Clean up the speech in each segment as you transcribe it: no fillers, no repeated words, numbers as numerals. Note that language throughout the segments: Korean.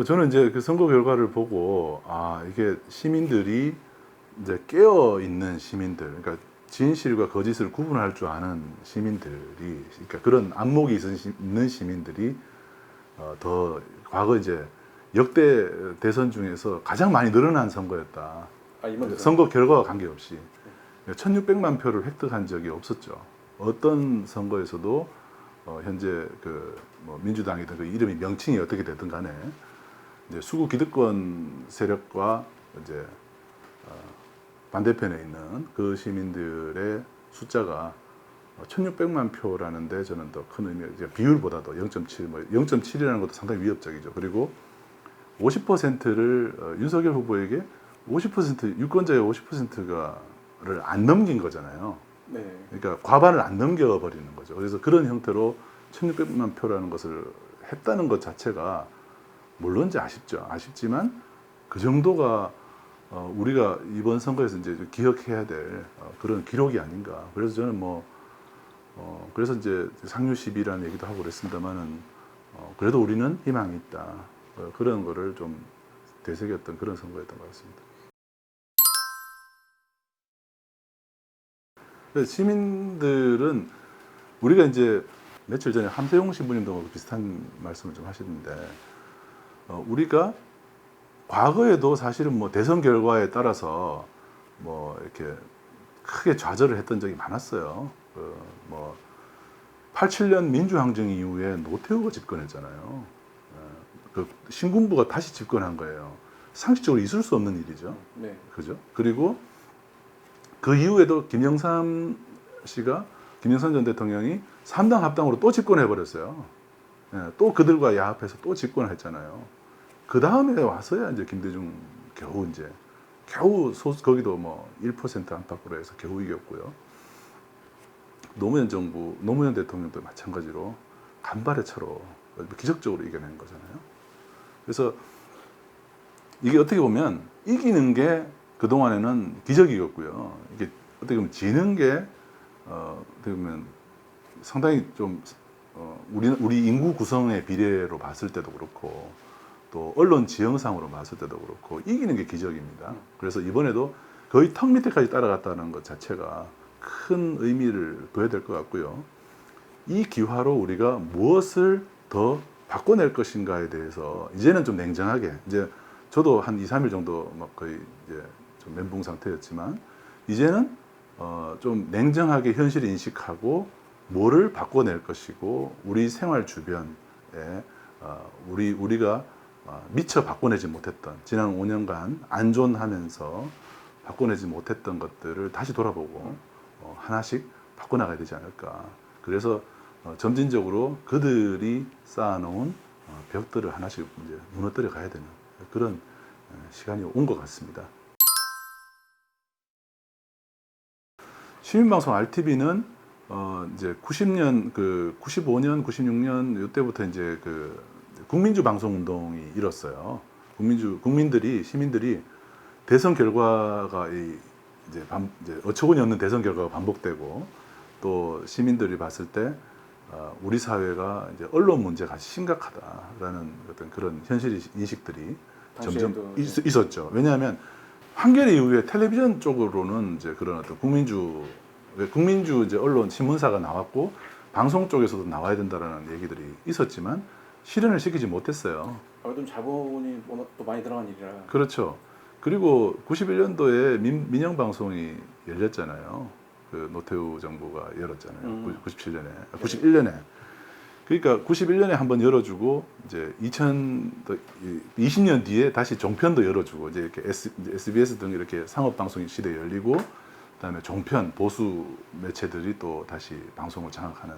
저는 이제 그 선거 결과를 보고 이게 시민들이 이제 깨어 있는 시민들, 그러니까 진실과 거짓을 구분할 줄 아는 시민들이, 그러니까 그런 안목이 있는 시민들이 더 과거 이제 역대 대선 중에서 가장 많이 늘어난 선거였다. 이번 선거 결과와 관계없이 1,600만 표를 획득한 적이 없었죠. 어떤 선거에서도 현재 뭐 민주당이든 그 이름이 명칭이 어떻게 되든 간에 이제 수구 기득권 세력과 이제 반대편에 있는 그 시민들의 숫자가 1,600만 표라는데 저는 더 큰 의미, 비율보다도 0.7, 0.7이라는 것도 상당히 위협적이죠. 그리고 50%를 윤석열 후보에게 50% 유권자의 50%가를 안 넘긴 거잖아요. 네. 그러니까 과반을 안 넘겨버리는 거죠. 그래서 그런 형태로 1,600만 표라는 것을 했다는 것 자체가 물론 이제 아쉽죠. 아쉽지만 그 정도가 우리가 이번 선거에서 이제 기억해야 될 그런 기록이 아닌가. 그래서 저는 그래서 이제 상류 10이라는 얘기도 하고 그랬습니다만은 그래도 우리는 희망이 있다. 그런 거를 좀 되새겼던 그런 선거였던 것 같습니다. 그래서 시민들은 우리가 이제 며칠 전에 함세용 신부님도 비슷한 말씀을 좀 하시는데 우리가 과거에도 사실은 뭐 대선 결과에 따라서 뭐 이렇게 크게 좌절을 했던 적이 많았어요. 뭐 87년 민주항쟁 이후에 노태우가 집권했잖아요. 그 신군부가 다시 집권한 거예요. 상식적으로 있을 수 없는 일이죠. 네. 그죠? 그리고 그 이후에도 김영삼 전 대통령이 3당 합당으로 또 집권해 버렸어요. 또 그들과 야합해서 또 집권을 했잖아요. 그 다음에 와서야 이제 김대중 겨우 거기도 뭐 1% 안팎으로 해서 겨우 이겼고요. 노무현 대통령도 마찬가지로 간발의 차로 기적적으로 이겨낸 거잖아요. 그래서 이게 어떻게 보면 이기는 게 그동안에는 기적이었고요. 이게 어떻게 보면 지는 게 어떻게 보면 상당히 좀 우리 인구 구성의 비례로 봤을 때도 그렇고 또 언론 지형상으로 봤을 때도 그렇고 이기는 게 기적입니다. 그래서 이번에도 거의 턱 밑에까지 따라갔다는 것 자체가 큰 의미를 둬야 될 것 같고요. 이 기화로 우리가 무엇을 더 바꿔낼 것인가에 대해서 이제는 좀 냉정하게, 이제 저도 한 2, 3일 정도 막 거의 이제 좀 멘붕 상태였지만 이제는 좀 냉정하게 현실을 인식하고 뭐를 바꿔낼 것이고 우리 생활 주변에 우리가 미처 바꿔내지 못했던 지난 5년간 안존하면서 바꿔내지 못했던 것들을 다시 돌아보고 하나씩 바꿔나가야 되지 않을까. 그래서 점진적으로 그들이 쌓아놓은 벽들을 하나씩 이제 무너뜨려 가야 되는 그런 시간이 온 것 같습니다. 시민방송 RTV는 이제 90년, 95년, 96년 이때부터 이제 국민주 방송 운동이 일었어요. 시민들이 대선 결과가 이제 어처구니 없는 대선 결과가 반복되고 또 시민들이 봤을 때 우리 사회가 이제 언론 문제가 심각하다라는 어떤 그런 현실 인식들이 점점 있었죠. 왜냐하면 한겨레 이후에 텔레비전 쪽으로는 이제 그런 어떤 국민주 이제 언론 신문사가 나왔고 방송 쪽에서도 나와야 된다라는 얘기들이 있었지만 실현을 시키지 못했어요. 좀 자본이 워낙 또 많이 들어간 일이라. 그렇죠. 그리고 91년도에 민영 방송이 열렸잖아요. 노태우 정부가 열었잖아요. 91년에. 그러니까 91년에 한번 열어주고 이제 20년 뒤에 다시 종편도 열어주고 이제 이렇게 SBS 등 이렇게 상업 방송 시대 열리고 그다음에 종편 보수 매체들이 또 다시 방송을 장악하는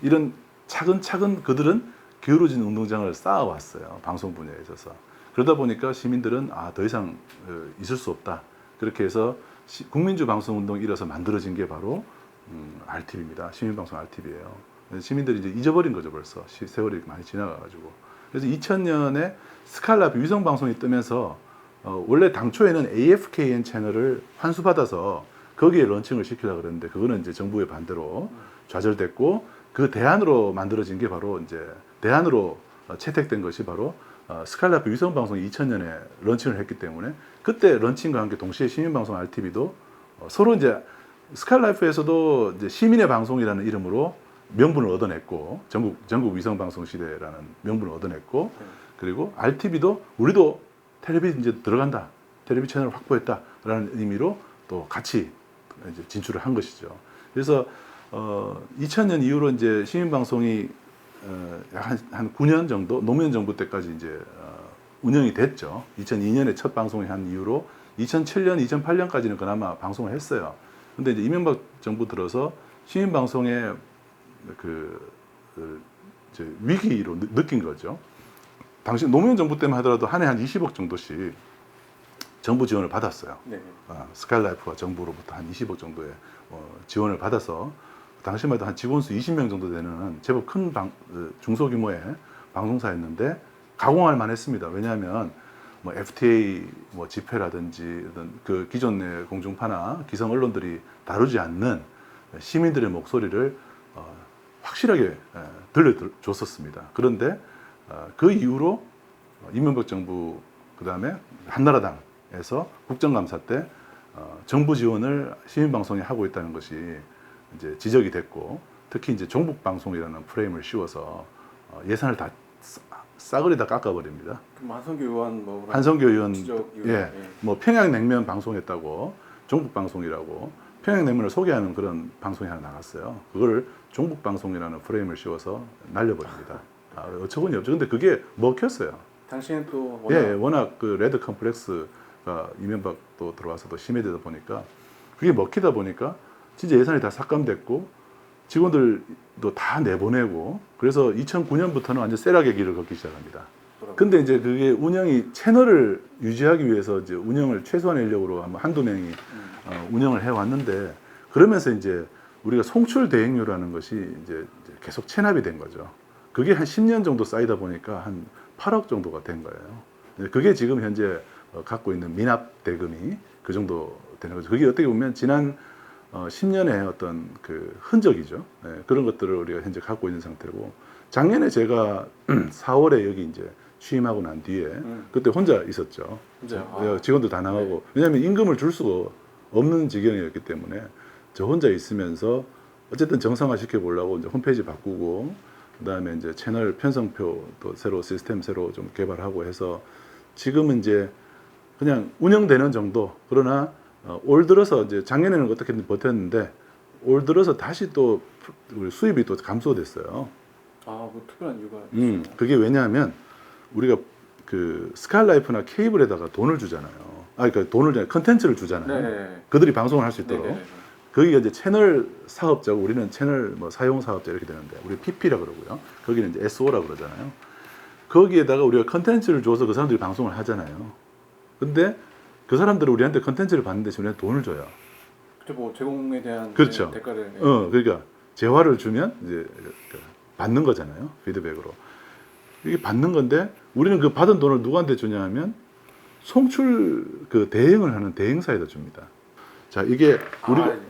이런 차근차근 그들은 기울어진 운동장을 쌓아왔어요. 방송 분야에 있어서. 그러다 보니까 시민들은 더 이상 있을 수 없다. 그렇게 해서 국민주 방송 운동이 일어서 만들어진 게 바로 RTV입니다. 시민방송 RTV예요. 시민들이 이제 잊어버린 거죠, 벌써. 세월이 많이 지나가가지고. 그래서 2000년에 스칼라비 위성방송이 뜨면서 원래 당초에는 AFKN 채널을 환수받아서 거기에 런칭을 시키려고 그랬는데 그거는 이제 정부의 반대로 좌절됐고 그 대안으로 만들어진 게 바로 이제 대안으로 채택된 것이 바로 스칼라이프 위성 방송이 2000년에 런칭을 했기 때문에 그때 런칭과 함께 동시에 시민 방송 RTV도 서로 이제 스칼라이프에서도 이제 시민의 방송이라는 이름으로 명분을 얻어냈고 전국 위성 방송 시대라는 명분을 얻어냈고 그리고 RTV도 우리도 텔레비전 이제 들어간다. 텔레비 채널을 확보했다라는 의미로 또 같이 이제 진출을 한 것이죠. 그래서 2000년 이후로 이제 시민 방송이 약 한 9년 정도 노무현 정부 때까지 이제 운영이 됐죠. 2002년에 첫 방송을 한 이후로 2007년, 2008년까지는 그나마 방송을 했어요. 근데 이제 이명박 정부 들어서 시민 방송의 이제 위기로 느낀 거죠. 당시 노무현 정부 때만 하더라도 한 해 한 20억 정도씩 정부 지원을 받았어요. 네. 스칼라이프와 정부로부터 한 20억 정도의 지원을 받아서 당시만 해도 한 직원 수 20명 정도 되는 제법 큰 중소규모의 방송사였는데 가공할 만했습니다. 왜냐하면 뭐 FTA 뭐 집회라든지 어떤 그 기존의 공중파나 기성 언론들이 다루지 않는 시민들의 목소리를 확실하게 들려줬었습니다. 그런데 그 이후로 이명박 정부 그다음에 한나라당에서 국정감사 때 정부 지원을 시민방송에 하고 있다는 것이 이제 지적이 됐고 특히 이제 종북방송이라는 프레임을 씌워서 예산을 다 싸그리 다 깎아버립니다. 그럼 한성규 의원 뭐 한성규 의원 지적 이후에, 예, 뭐 평양냉면 방송했다고 종북방송이라고 평양냉면을 소개하는 그런 방송이 하나 나갔어요. 그거를 종북방송이라는 프레임을 씌워서 날려버립니다. 어처구니 없죠. 근데 그게 먹혔어요. 당시엔 또 워낙 그 레드 컴플렉스가 이명박도 들어와서 또 심해지다 보니까 그게 먹히다 보니까 진짜 예산이 다 삭감됐고 직원들도 다 내보내고 그래서 2009년부터는 완전 쇠락의 길을 걷기 시작합니다. 근데 이제 그게 운영이 채널을 유지하기 위해서 이제 운영을 최소한 인력으로 한두 명이 운영을 해 왔는데 그러면서 이제 우리가 송출 대행료라는 것이 이제 계속 체납이 된 거죠. 그게 한 10년 정도 쌓이다 보니까 한 8억 정도가 된 거예요. 그게 지금 현재 갖고 있는 미납 대금이 그 정도 되는 거죠. 그게 어떻게 보면 지난 10년의 어떤 그 흔적이죠. 그런 것들을 우리가 현재 갖고 있는 상태고 작년에 제가 4월에 여기 이제 취임하고 난 뒤에 그때 혼자 있었죠. 진짜요? 직원도 다 나가고 왜냐하면 임금을 줄 수가 없는 지경이었기 때문에 저 혼자 있으면서 어쨌든 정상화 시켜 보려고 이제 홈페이지 바꾸고 그다음에 이제 채널 편성표도 새로 시스템 새로 좀 개발하고 해서 지금은 이제 그냥 운영되는 정도. 그러나 올 들어서 이제 작년에는 어떻게든 버텼는데 올 들어서 다시 또 우리 수입이 또 감소됐어요. 뭐 특별한 이유가 그게 왜냐하면 우리가 그 스칼라이프나 케이블에다가 돈을 주잖아요. 그러니까 돈을 컨텐츠를 주잖아요. 네. 그들이 방송을 할 수 있도록. 네네. 거기가 이제 채널 사업자고 우리는 채널 뭐 사용 사업자 이렇게 되는데 우리 PP라 그러고요. 거기는 이제 SO라 그러잖아요. 거기에다가 우리가 컨텐츠를 줘서 그 사람들이 방송을 하잖아요. 근데 그 사람들은 우리한테 컨텐츠를 받는 대신 우리한테 돈을 줘요. 그렇죠. 뭐 제공에 대한 그렇죠. 대가를 그러니까 재화를 주면 이제 받는 거잖아요. 피드백으로. 이게 받는 건데 우리는 그 받은 돈을 누구한테 주냐 하면 송출 그 대행을 하는 대행사에다 줍니다. 자, 이게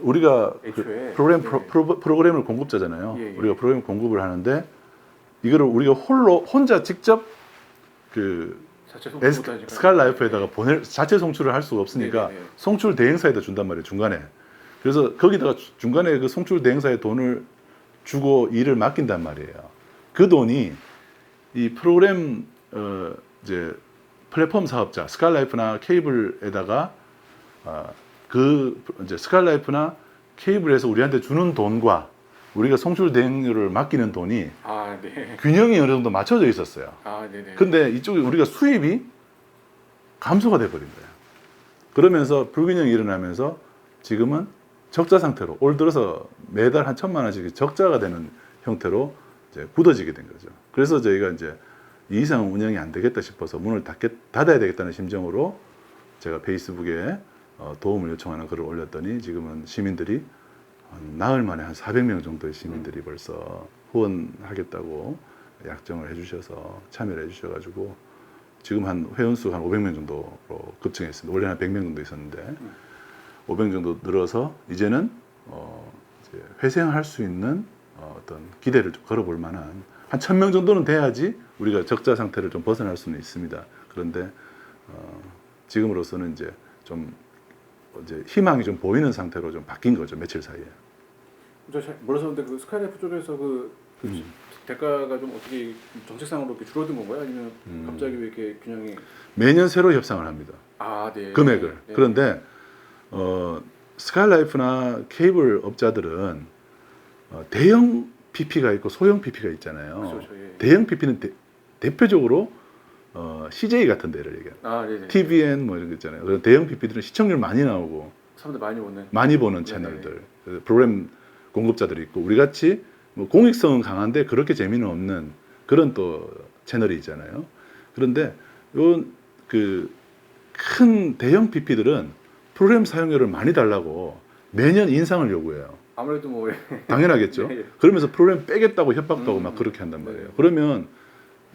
우리가 애초에 프로그램을 공급자잖아요. 예. 우리가 프로그램 공급을 하는데 이거를 우리가 혼자 직접 그 자체 송출보다 스칼라이프에다가 자체 송출을 할 수가 없으니까 네네네. 송출 대행사에다 준단 말이에요. 중간에. 그래서 거기다가 중간에 그 송출 대행사에 돈을 주고 일을 맡긴단 말이에요. 그 돈이 이 프로그램 이제 플랫폼 사업자 스칼라이프나 케이블에다가 그 이제 스칼라이프나 케이블에서 우리한테 주는 돈과 우리가 송출 대행료를 맡기는 돈이 네. 균형이 어느 정도 맞춰져 있었어요. 네네. 근데 이쪽에 우리가 수입이 감소가 돼 버린 거예요. 그러면서 불균형이 일어나면서 지금은 적자 상태로 올 들어서 매달 한 1,000만 원씩 적자가 되는 형태로 이제 굳어지게 된 거죠. 그래서 저희가 이제 이 이상은 운영이 안 되겠다 싶어서 문을 닫아야 되겠다는 심정으로 제가 페이스북에 도움을 요청하는 글을 올렸더니 지금은 시민들이 나흘 만에 한 400명 정도의 시민들이 벌써 후원하겠다고 약정을 해주셔서 참여를 해주셔가지고 지금 한 회원수 한 500명 정도로 급증했습니다. 원래 한 100명 정도 있었는데 500명 정도 늘어서 이제는 이제 회생할 수 있는 어떤 기대를 좀 걸어볼 만한 한 1,000명 정도는 돼야지 우리가 적자 상태를 좀 벗어날 수는 있습니다. 그런데 지금으로서는 이제 좀 이제 희망이 좀 보이는 상태로 좀 바뀐 거죠. 며칠 사이에. 저 잘 몰라서 근데 그 스카이라이프 쪽에서 그 대가가 좀 어떻게 정책상으로 이렇게 줄어든 건가요? 아니면 갑자기 왜 이렇게 균형이 매년 새로 협상을 합니다. 네. 금액을. 네. 그런데 스카이라이프나 케이블 업자들은 대형 PP가 있고 소형 PP가 있잖아요. 그렇죠, 예. 대형 PP는 대표적으로 CJ 같은 데를 얘기해요. 네네. TVN 뭐 이런 거 있잖아요. 그런 대형 PP들은 시청률 많이 나오고 사람들 많이 오는. 많이 보는 네네. 채널들, 프로그램 공급자들이 있고 우리 같이 뭐 공익성은 강한데 그렇게 재미는 없는 그런 또 채널이 있잖아요. 그런데 큰 대형 PP들은 프로그램 사용료를 많이 달라고 매년 인상을 요구해요. 아무래도 뭐 당연하겠죠. 네. 그러면서 프로그램 빼겠다고 협박도 하고 막 그렇게 한단 말이에요. 네. 그러면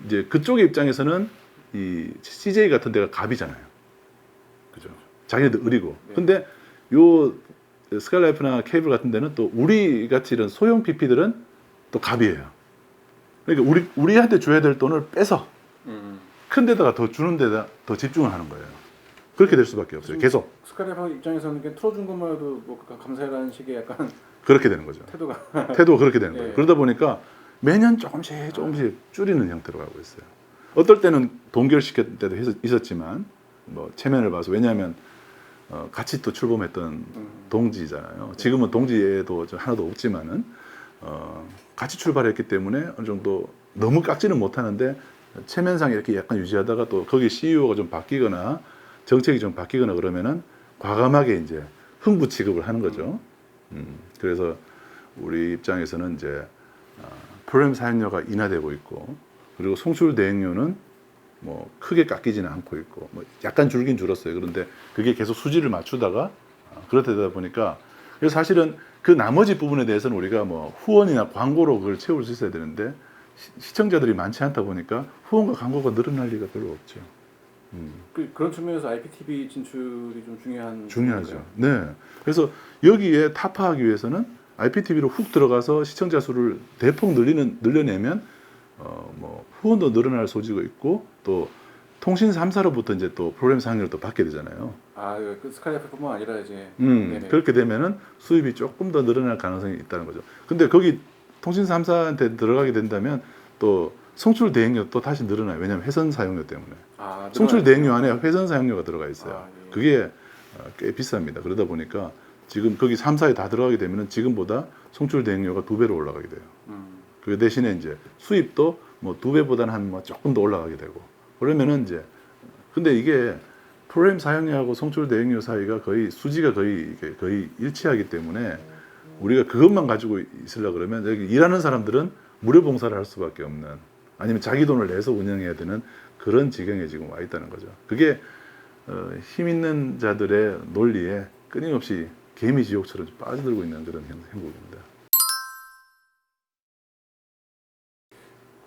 이제 그쪽의 입장에서는 이 CJ 같은 데가 갑이잖아요. 그죠? 자기네들 의리고. 네. 근데 요 스카이라이프나 케이블 같은 데는 또 우리 같이 이런 소형 PP들은 또 갑이에요. 그러니까 우리한테 줘야 될 돈을 빼서 큰 데다가 더 주는 데다 더 집중을 하는 거예요. 그렇게 될 수밖에 없어요. 계속 스카이라이프 입장에서는 그냥 틀어준 것만 해도 뭐 감사해라는 식의 약간 그렇게 되는 거죠. 태도가. 태도가 그렇게 되는 거예요. 네. 그러다 보니까 매년 조금씩 줄이는 형태로 가고 있어요. 어떨 때는 동결시킬 때도 있었지만 뭐 체면을 봐서 왜냐하면 같이 또 출범했던 동지잖아요. 지금은 동지에도 하나도 없지만은 같이 출발했기 때문에 어느 정도 너무 깎지는 못하는데 체면상 이렇게 약간 유지하다가 또 거기 CEO가 좀 바뀌거나 정책이 좀 바뀌거나 그러면은 과감하게 이제 흥부 취급을 하는 거죠. 그래서 우리 입장에서는 이제 프로그램 사용료가 인하되고 있고 그리고 송출 대행료는 뭐 크게 깎이지는 않고 있고 뭐 약간 줄긴 줄었어요. 그런데 그게 계속 수지를 맞추다가 그렇게 되다 보니까 그래서 사실은 그 나머지 부분에 대해서는 우리가 뭐 후원이나 광고로 그걸 채울 수 있어야 되는데 시청자들이 많지 않다 보니까 후원과 광고가 늘어날 리가 별로 없죠. 그런 측면에서 IPTV 진출이 좀 중요하죠. 건가요? 네. 그래서 여기에 타파하기 위해서는 IPTV로 훅 들어가서 시청자 수를 대폭 늘려내면 뭐 후원도 늘어날 소지가 있고 또 통신 3사로부터 이제 또 프로그램 사용료를 또 받게 되잖아요. 그 스카이라이프뿐만 아니라 이제 그렇게 되면은 수입이 조금 더 늘어날 가능성이 있다는 거죠. 근데 거기 통신 3사한테 들어가게 된다면 또 송출 대행료 또 다시 늘어나요. 왜냐하면 회선 사용료 때문에. 송출 대행료 안에 회선 사용료가 들어가 있어요. 예. 그게 꽤 비쌉니다. 그러다 보니까 지금 거기 3사에 다 들어가게 되면은 지금보다 송출 대행료가 2배로 올라가게 돼요. 그 대신에 이제 수입도 뭐 2배보다는 한 뭐 조금 더 올라가게 되고 그러면은 이제 근데 이게 프로그램 사용료하고 송출 대행료 사이가 거의 수지가 거의 일치하기 때문에 우리가 그것만 가지고 있으려 그러면 여기 일하는 사람들은 무료 봉사를 할 수밖에 없는 아니면 자기 돈을 내서 운영해야 되는 그런 지경에 지금 와 있다는 거죠. 그게 힘 있는 자들의 논리에 끊임없이 개미지옥처럼 빠져들고 있는 그런 행복입니다.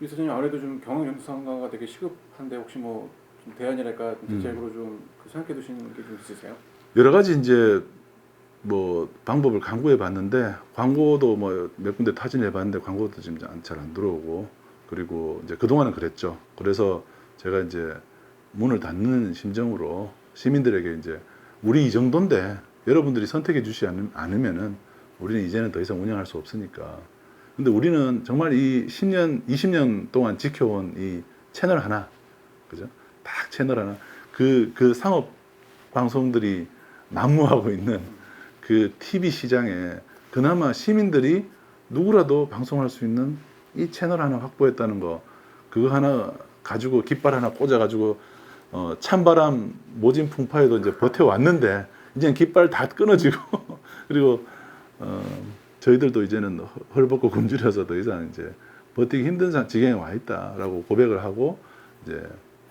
이사장님 아무래도 좀 경영 연수상가가 되게 시급한데 혹시 뭐 좀 대안이랄까 대책으로 좀 생각해 두시는 게 좀 있으세요? 여러 가지 이제 뭐 방법을 강구해 봤는데 광고도 뭐 몇 군데 타진해 봤는데 광고도 지금 잘 안 들어오고 그리고 이제 그동안은 그랬죠. 그래서 제가 이제 문을 닫는 심정으로 시민들에게 이제 우리 이 정도인데 여러분들이 선택해 주지 않으면은 우리는 이제는 더 이상 운영할 수 없으니까. 근데 우리는 정말 이 10년, 20년 동안 지켜온 이 채널 하나, 그죠? 딱 채널 하나, 그 상업 방송들이 난무하고 있는 그 TV 시장에 그나마 시민들이 누구라도 방송할 수 있는 이 채널 하나 확보했다는 거, 그거 하나 가지고 깃발 하나 꽂아가지고 찬바람 모진 풍파에도 이제 버텨왔는데 이제는 깃발 다 끊어지고 그리고 저희들도 이제는 헐벗고 굶주려서 더 이상 이제 버티기 힘든 지경에 와 있다라고 고백을 하고 이제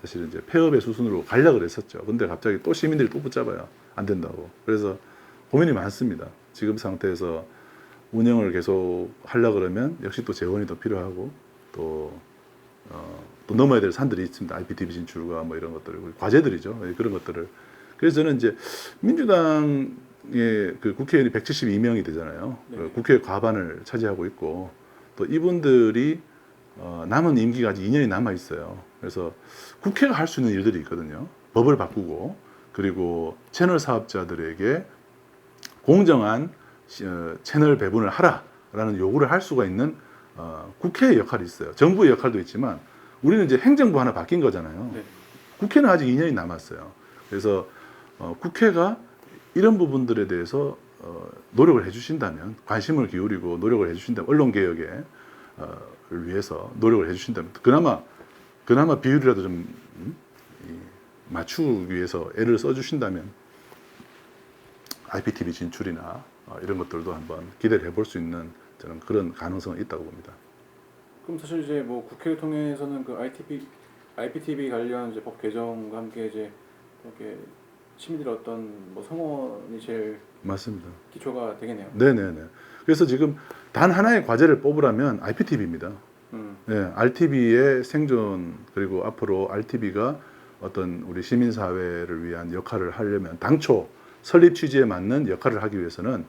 사실은 이제 폐업의 수순으로 가려고 했었죠. 근데 갑자기 또 시민들이 또 붙잡아요. 안 된다고. 그래서 고민이 많습니다. 지금 상태에서 운영을 계속 하려 그러면 역시 또 재원이 더 필요하고 또 넘어야 될 산들이 있습니다. IPTV 진출과 뭐 이런 것들, 과제들이죠. 그런 것들을. 그래서 저는 이제 민주당의 그 국회의원이 172명이 되잖아요. 네. 국회 과반을 차지하고 있고 또 이분들이 남은 임기가 아직 2년이 남아 있어요. 그래서 국회가 할 수 있는 일들이 있거든요. 법을 바꾸고 그리고 채널 사업자들에게 공정한 채널 배분을 하라라는 요구를 할 수가 있는 국회의 역할이 있어요. 정부의 역할도 있지만 우리는 이제 행정부 하나 바뀐 거잖아요. 네. 국회는 아직 2년이 남았어요. 그래서 국회가 이런 부분들에 대해서 노력을 해주신다면, 관심을 기울이고 노력을 해주신다면, 언론 개혁에 를 위해서 노력을 해주신다면, 그나마 비율이라도 좀 맞추기 위해서 애를 써주신다면 IPTV 진출이나 이런 것들도 한번 기대를 해볼 수 있는 저는 그런 가능성은 있다고 봅니다. 그럼 사실 이제 뭐 국회를 통해서는 그 IPTV 관련 이제 법 개정과 함께 이제 이렇게 시민들의 어떤 뭐 성원이 제일 맞습니다. 기초가 되겠네요. 네네네. 그래서 지금 단 하나의 과제를 뽑으라면 IPTV입니다. 네, RTV의 생존 그리고 앞으로 RTV가 어떤 우리 시민 사회를 위한 역할을 하려면 당초 설립 취지에 맞는 역할을 하기 위해서는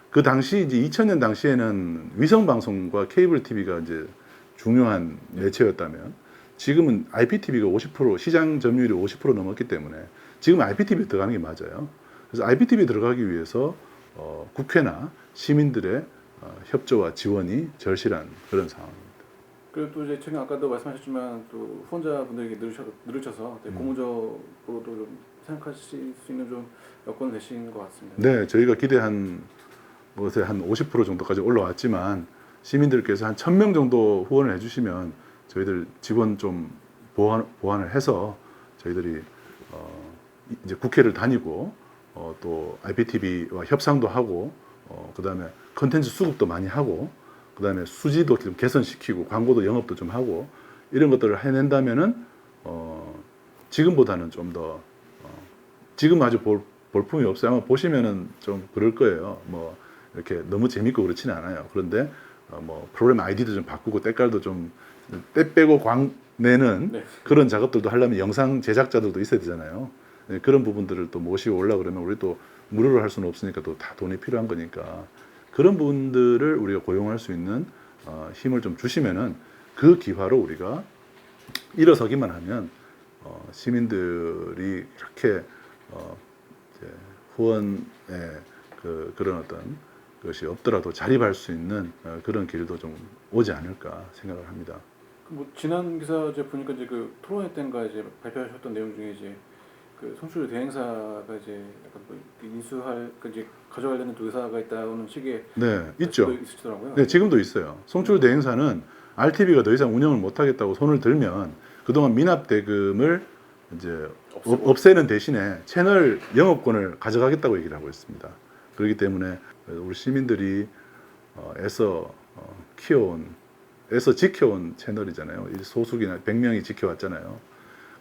그 당시 이제 2000년 당시에는 위성 방송과 케이블 TV가 이제 중요한 매체였다면 지금은 IPTV가 50% 시장 점유율이 50% 넘었기 때문에 지금 IPTV 들어가는 게 맞아요. 그래서 IPTV 들어가기 위해서 국회나 시민들의 협조와 지원이 절실한 그런 상황입니다. 그리고 또 이제 최근 아까도 말씀하셨지만 또 후원자분들에게 늘으셔서 고무적으로도 좀 생각하실 수 있는 좀 여건이 되신 것 같습니다. 네, 저희가 기대한 것에 한 50% 정도까지 올라왔지만 시민들께서 한 1000명 정도 후원을 해주시면 저희들 직원 좀 보완을 해서 저희들이 이제 국회를 다니고 또 IPTV와 협상도 하고 그다음에 컨텐츠 수급도 많이 하고 그다음에 수지도 좀 개선시키고 광고도 영업도 좀 하고 이런 것들을 해낸다면은 지금보다는 좀 더 지금 아주 볼품이 없어요. 아마 보시면은 좀 그럴 거예요. 뭐 이렇게 너무 재밌고 그렇지는 않아요. 그런데 뭐 프로그램 아이디도 좀 바꾸고 때깔도 좀 때 빼고 광 내는 네. 그런 작업들도 하려면 영상 제작자들도 있어야 되잖아요. 네, 그런 부분들을 또 모시고 올라 그러면 우리 또 무료로 할 수는 없으니까 또 다 돈이 필요한 거니까 그런 분들을 우리가 고용할 수 있는 힘을 좀 주시면은 그 기화로 우리가 일어서기만 하면 시민들이 이렇게 이제 후원의 그런 어떤 것이 없더라도 자립할 수 있는 그런 길도 좀 오지 않을까 생각을 합니다. 뭐 지난 기사 이제 보니까 이제 그 토론회 때인가 이제 발표하셨던 내용 중에 이제 그 송출 대행사가 이제 약간 뭐 인수할 그 이제 가져가려는 또 의사가 있다는 식의 네, 있죠. 있으시더라고요. 네, 지금도 있어요. 송출 대행사는 RTV가 더 이상 운영을 못 하겠다고 손을 들면 그동안 미납 대금을 이제 없애는 대신에 채널 영업권을 가져가겠다고 얘기를 하고 있습니다. 그렇기 때문에 우리 시민들이 애써 지켜온 채널이잖아요. 소수기나 100명이 지켜왔잖아요.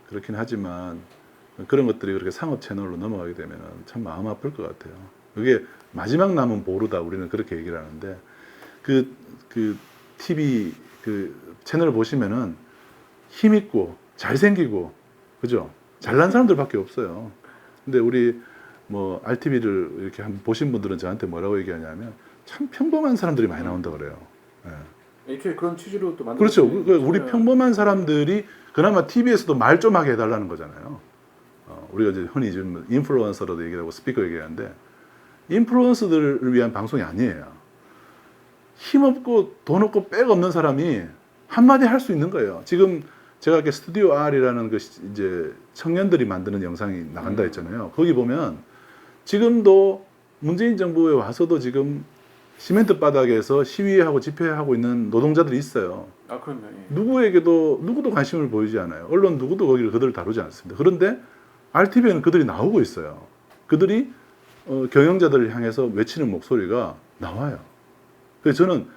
그렇긴 하지만 그런 것들이 그렇게 상업 채널로 넘어가게 되면 참 마음 아플 것 같아요. 그게 마지막 남은 보루다 우리는 그렇게 얘기를 하는데 그 TV 그 채널 보시면은 힘 있고 잘생기고 그죠? 잘난 사람들밖에 없어요. 근데 우리 뭐 RTV를 이렇게 한번 보신 분들은 저한테 뭐라고 얘기하냐면 참 평범한 사람들이 많이 나온다 그래요. 네. 애초에 그런 취지로 또 만든 그렇죠. 우리 평범한 사람들이 그나마 TV에서도 말 좀 하게 해달라는 거잖아요. 우리가 이제 흔히 좀 인플루언서로도 얘기하고 스피커 얘기하는데 인플루언서들을 위한 방송이 아니에요. 힘없고 돈 없고 백 없는 사람이 한마디 할 수 있는 거예요. 지금 제가 이렇게 스튜디오 R이라는 그 이제 청년들이 만드는 영상이 나간다 했잖아요. 거기 보면 지금도 문재인 정부에 와서도 지금 시멘트 바닥에서 시위하고 집회하고 있는 노동자들이 있어요. 아 그럼요. 예. 누구도 관심을 보이지 않아요. 언론 누구도 거기를 그들을 다루지 않습니다. 그런데 RTV에는 그들이 나오고 있어요. 그들이 경영자들을 향해서 외치는 목소리가 나와요. 그래서 저는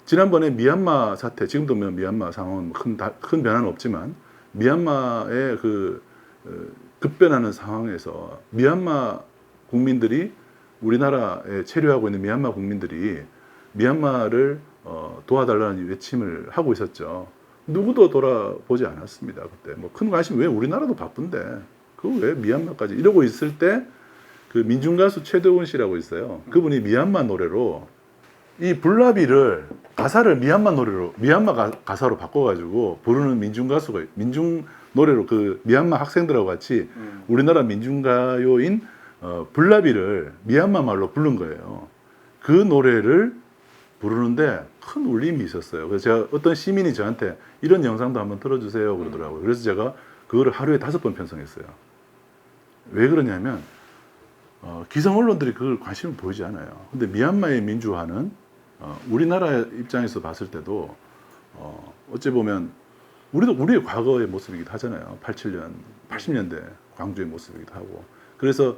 지난번에 미얀마 사태, 지금도 미얀마 상황은 큰 변화는 없지만 미얀마의 그 급변하는 상황에서 미얀마 국민들이 우리나라에 체류하고 있는 미얀마 국민들이 미얀마를 도와달라는 외침을 하고 있었죠. 누구도 돌아보지 않았습니다. 그때 뭐 큰 관심 왜 우리나라도 바쁜데 그 왜 미얀마까지 이러고 있을 때 그 민중 가수 최대원 씨라고 있어요. 그분이 미얀마 노래로 이 불나비를 가사를 미얀마 노래로 미얀마 가사로 바꿔가지고 부르는 민중 가수가 민중 노래로 그 미얀마 학생들하고 같이 우리나라 민중가요인 불나비를 미얀마 말로 부른 거예요. 그 노래를 부르는데 큰 울림이 있었어요. 그래서 제가 어떤 시민이 저한테 이런 영상도 한번 틀어주세요 그러더라고요. 그래서 제가 그거를 하루에 5번 편성했어요. 왜 그러냐면 기성 언론들이 그걸 관심을 보이지 않아요. 근데 미얀마의 민주화는 우리나라 입장에서 봤을 때도 어찌 보면 우리도 우리의 과거의 모습이기도 하잖아요. 80년대 광주의 모습이기도 하고. 그래서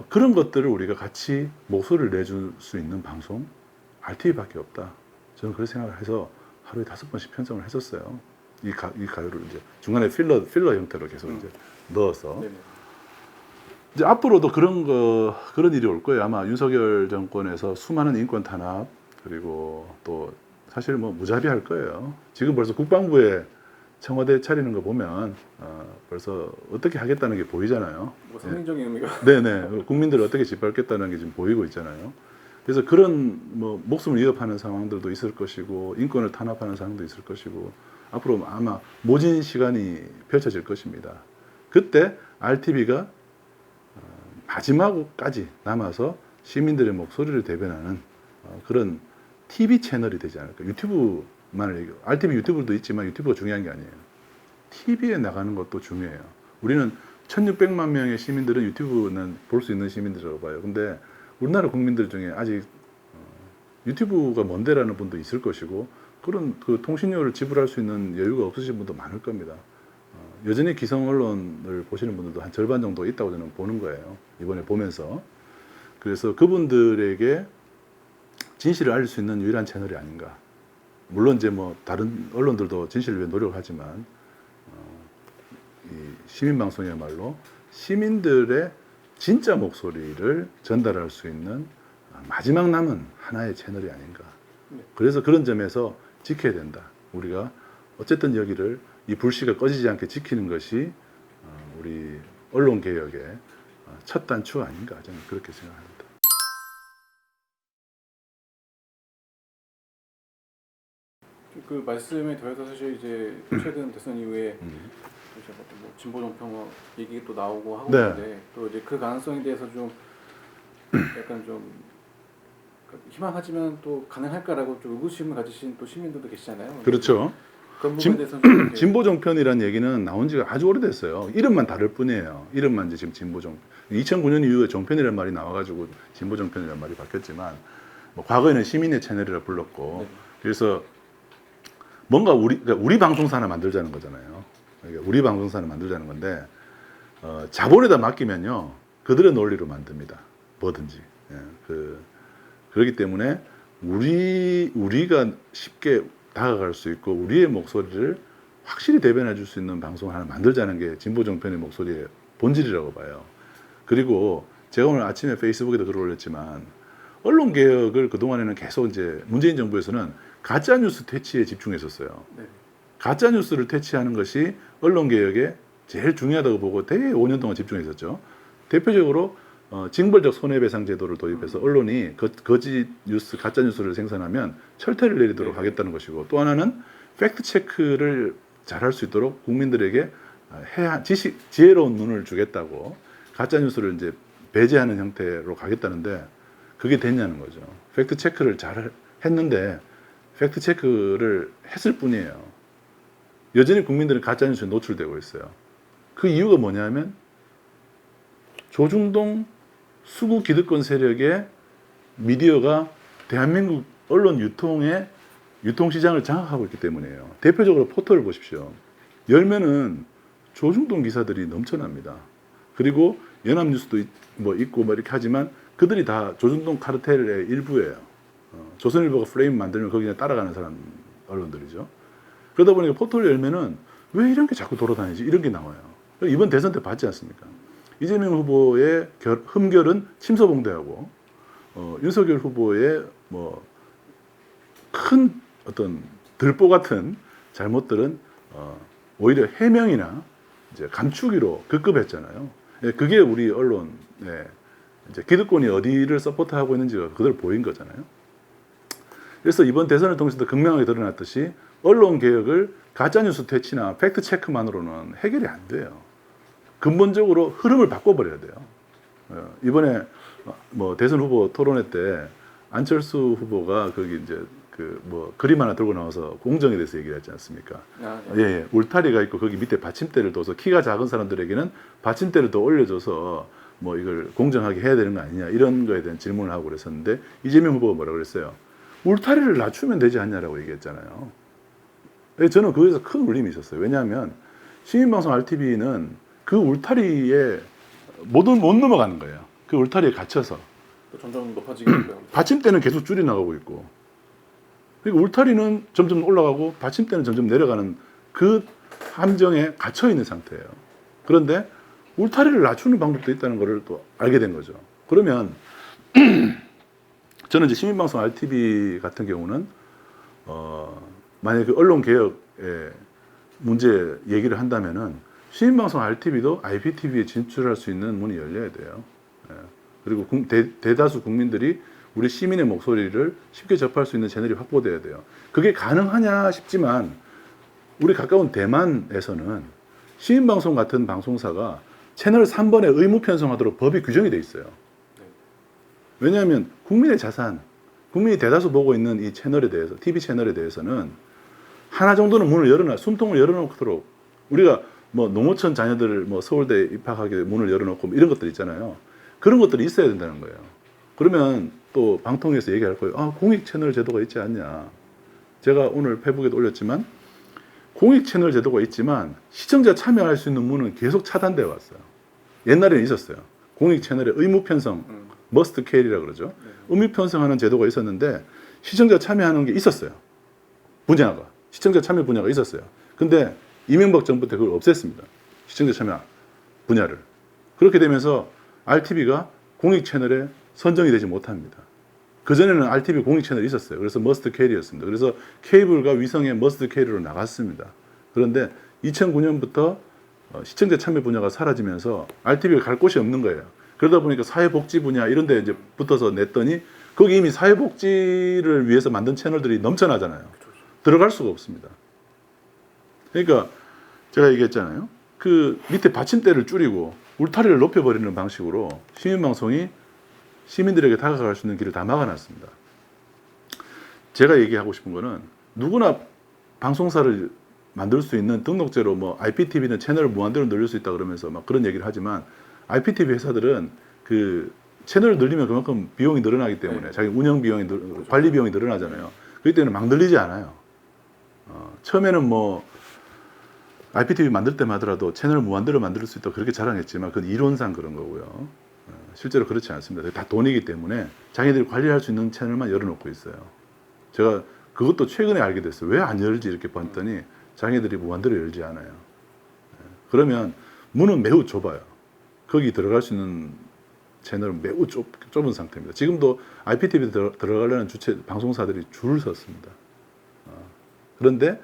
그런 것들을 우리가 같이 목소리를 내줄 수 있는 방송 RTV밖에 없다. 저는 그런 생각을 해서 하루에 5번씩 편성을 했었어요. 이 가요를 이제 중간에 필러 형태로 계속 이제 넣어서. 네네. 이제 앞으로도 그런 일이 올 거예요. 아마 윤석열 정권에서 수많은 인권 탄압 그리고 또 사실 뭐 무자비할 거예요. 지금 벌써 국방부에 청와대 차리는 거 보면 벌써 어떻게 하겠다는 게 보이잖아요. 뭐 상징적인 의미가. 네네. 국민들을 어떻게 짓밟겠다는 게 지금 보이고 있잖아요. 그래서 그런 뭐 목숨을 위협하는 상황들도 있을 것이고 인권을 탄압하는 상황도 있을 것이고 앞으로 아마 모진 시간이 펼쳐질 것입니다. 그때 RTV가 마지막까지 남아서 시민들의 목소리를 대변하는 그런 TV 채널이 되지 않을까. 유튜브만을 얘기해요. RTV 유튜브도 있지만 유튜브가 중요한 게 아니에요. TV에 나가는 것도 중요해요. 우리는 1600만 명의 시민들은 유튜브는 볼 수 있는 시민들이라고 봐요. 근데 우리나라 국민들 중에 아직 유튜브가 뭔데라는 분도 있을 것이고 그런 그 통신료를 지불할 수 있는 여유가 없으신 분도 많을 겁니다. 여전히 기성 언론을 보시는 분들도 한 절반 정도 있다고 저는 보는 거예요. 이번에 보면서. 그래서 그분들에게 진실을 알릴 수 있는 유일한 채널이 아닌가. 물론 이제 뭐 다른 언론들도 진실을 위해 노력하지만 이 시민방송이야말로 시민들의 진짜 목소리를 전달할 수 있는 마지막 남은 하나의 채널이 아닌가. 그래서 그런 점에서 지켜야 된다. 우리가 어쨌든 여기를 이 불씨가 꺼지지 않게 지키는 것이 우리 언론 개혁의 첫 단추 아닌가 저는 그렇게 생각합니다. 그 말씀에 더해서 사실 이제 최근 대선 이후에 이제 뭐 진보 정평 얘기 또 나오고 하고 네. 있는데 또 이제 그 가능성에 대해서 좀 약간 좀 희망하지만 또 가능할까라고 좀 의구심을 가지신 또 시민들도 계시잖아요. 그렇죠. 그런 부분에 대해서 좀 이렇게 진보 정편이라는 얘기는 나온 지가 아주 오래됐어요. 이름만 다를 뿐이에요. 이름만 이제 지금 진보 정 2009년 이후에 정편이라는 말이 나와가지고 진보 정편이라는 말이 바뀌었지만 뭐 과거에는 시민의 채널이라 불렀고 네. 그래서 뭔가 그러니까 우리 방송사 하나 만들자는 거잖아요. 그러니까 우리 방송사 하나 만들자는 건데 자본에다 맡기면요 그들의 논리로 만듭니다. 뭐든지. 그렇기 때문에 우리가 쉽게 다가갈 수 있고 우리의 목소리를 확실히 대변해 줄 수 있는 방송을 하나 만들자는 게 진보 정편의 목소리의 본질이라고 봐요. 그리고 제가 오늘 아침에 페이스북에도 글을 올렸지만 언론 개혁을 그동안에는 계속 이제 문재인 정부에서는 가짜 뉴스 퇴치에 집중했었어요. 네. 가짜 뉴스를 퇴치하는 것이 언론 개혁에 제일 중요하다고 보고 되게 5년 동안 집중했었죠. 대표적으로 징벌적 손해배상 제도를 도입해서 언론이 거짓 뉴스, 가짜 뉴스를 생산하면 철퇴를 내리도록 네. 하겠다는 것이고 또 하나는 팩트 체크를 잘할 수 있도록 국민들에게 지혜로운 눈을 주겠다고 가짜 뉴스를 이제 배제하는 형태로 가겠다는데 그게 됐냐는 거죠. 팩트 체크를 잘 했는데 팩트 체크를 했을 뿐이에요. 여전히 국민들은 가짜 뉴스에 노출되고 있어요. 그 이유가 뭐냐면 조중동 수구 기득권 세력의 미디어가 대한민국 언론 유통의 유통시장을 장악하고 있기 때문이에요. 대표적으로 포털을 보십시오. 열면은 조중동 기사들이 넘쳐납니다. 그리고 연합뉴스도 뭐 있고 뭐 이렇게 하지만 그들이 다 조중동 카르텔의 일부예요. 조선일보가 프레임 만들면 거기에 따라가는 사람 언론들이죠. 그러다 보니까 포털 열면은 왜 이런 게 자꾸 돌아다니지? 이런 게 나와요. 이번 대선 때 봤지 않습니까? 이재명 후보의 흠결은 침소봉대하고 윤석열 후보의 뭐 큰 어떤 들보 같은 잘못들은 오히려 해명이나 이제 감추기로 급급했잖아요. 그게 우리 언론의 이제 기득권이 어디를 서포트하고 있는지가 그대로 보인 거잖아요. 그래서 이번 대선을 통해서도 극명하게 드러났듯이 언론 개혁을 가짜뉴스 퇴치나 팩트 체크만으로는 해결이 안 돼요. 근본적으로 흐름을 바꿔버려야 돼요. 이번에 뭐 대선 후보 토론회 때 안철수 후보가 거기 이제 그 뭐 그림 하나 들고 나와서 공정에 대해서 얘기를 했지 않습니까? 아, 예, 예, 울타리가 있고 거기 밑에 받침대를 둬서 키가 작은 사람들에게는 받침대를 더 올려줘서 뭐 이걸 공정하게 해야 되는 거 아니냐 이런 거에 대한 질문을 하고 그랬었는데 이재명 후보가 뭐라고 그랬어요? 울타리를 낮추면 되지 않냐라고 얘기했잖아요. 저는 거기서 큰 울림이 있었어요. 왜냐하면 시민방송 RTV는 그 울타리에 못 넘어가는 거예요. 그 울타리에 갇혀서. 또 점점 높아지게 되고요. 받침대는 계속 줄이 나가고 있고. 그리고 울타리는 점점 올라가고 받침대는 점점 내려가는 그 함정에 갇혀 있는 상태예요. 그런데 울타리를 낮추는 방법도 있다는 것을 또 알게 된 거죠. 그러면 저는 이제 시민방송 RTV 같은 경우는 만약에 그 언론 개혁의 문제 얘기를 한다면은 시민방송 RTV도 IPTV에 진출할 수 있는 문이 열려야 돼요. 예. 그리고 대다수 국민들이 우리 시민의 목소리를 쉽게 접할 수 있는 채널이 확보돼야 돼요. 그게 가능하냐 싶지만 우리 가까운 대만에서는 시민방송 같은 방송사가 채널 3번에 의무 편성하도록 법이 규정이 돼 있어요. 왜냐하면 국민의 자산, 국민이 대다수 보고 있는 이 채널에 대해서, TV 채널에 대해서는 하나 정도는 문을 숨통을 열어놓도록 우리가 뭐 농어촌 자녀들을 뭐 서울대 입학하게 문을 열어놓고 뭐 이런 것들 있잖아요. 그런 것들이 있어야 된다는 거예요. 그러면 또 방통위에서 얘기할 거예요. 아, 공익 채널 제도가 있지 않냐. 제가 오늘 페북에도 올렸지만 공익 채널 제도가 있지만 시청자 참여할 수 있는 문은 계속 차단되어 왔어요. 옛날에는 있었어요. 공익 채널의 의무 편성, 머스트 캐리라 그러죠. 의무 편성하는 제도가 있었는데 시청자 참여하는 게 있었어요. 분야가. 시청자 참여 분야가 있었어요. 근데 이명박 정부 때 그걸 없앴습니다. 시청자 참여 분야를. 그렇게 되면서 RTV가 공익 채널에 선정이 되지 못합니다. 그전에는 RTV 공익 채널이 있었어요. 그래서 머스트 캐리였습니다. 그래서 케이블과 위성의 머스트 캐리로 나갔습니다. 그런데 2009년부터 시청자 참여 분야가 사라지면서 RTV가 갈 곳이 없는 거예요. 그러다 보니까 사회복지 분야 이런 데 이제 붙어서 냈더니 거기 이미 사회복지를 위해서 만든 채널들이 넘쳐나잖아요. 들어갈 수가 없습니다. 그러니까 제가 얘기했잖아요. 그 밑에 받침대를 줄이고 울타리를 높여버리는 방식으로 시민방송이 시민들에게 다가갈 수 있는 길을 다 막아놨습니다. 제가 얘기하고 싶은 거는 누구나 방송사를 만들 수 있는 등록제로 뭐 IPTV는 채널을 무한대로 늘릴 수 있다 그러면서 막 그런 얘기를 하지만 IPTV 회사들은 그 채널을 늘리면 그만큼 비용이 늘어나기 때문에 자기 운영 비용이 관리 비용이 늘어나잖아요. 그렇기 때문에 막 늘리지 않아요. 처음에는 뭐 IPTV 만들 때만 하더라도 채널을 무한대로 만들 수 있다 그렇게 자랑했지만 그건 이론상 그런 거고요. 실제로 그렇지 않습니다. 다 돈이기 때문에 자기들이 관리할 수 있는 채널만 열어놓고 있어요. 제가 그것도 최근에 알게 됐어요. 왜 안 열지 이렇게 봤더니 자기들이 무한대로 열지 않아요. 그러면 문은 매우 좁아요. 거기 들어갈 수 있는 채널은 매우 좁은 상태입니다. 지금도 IPTV 들어가려는 주체 방송사들이 줄을 섰습니다. 그런데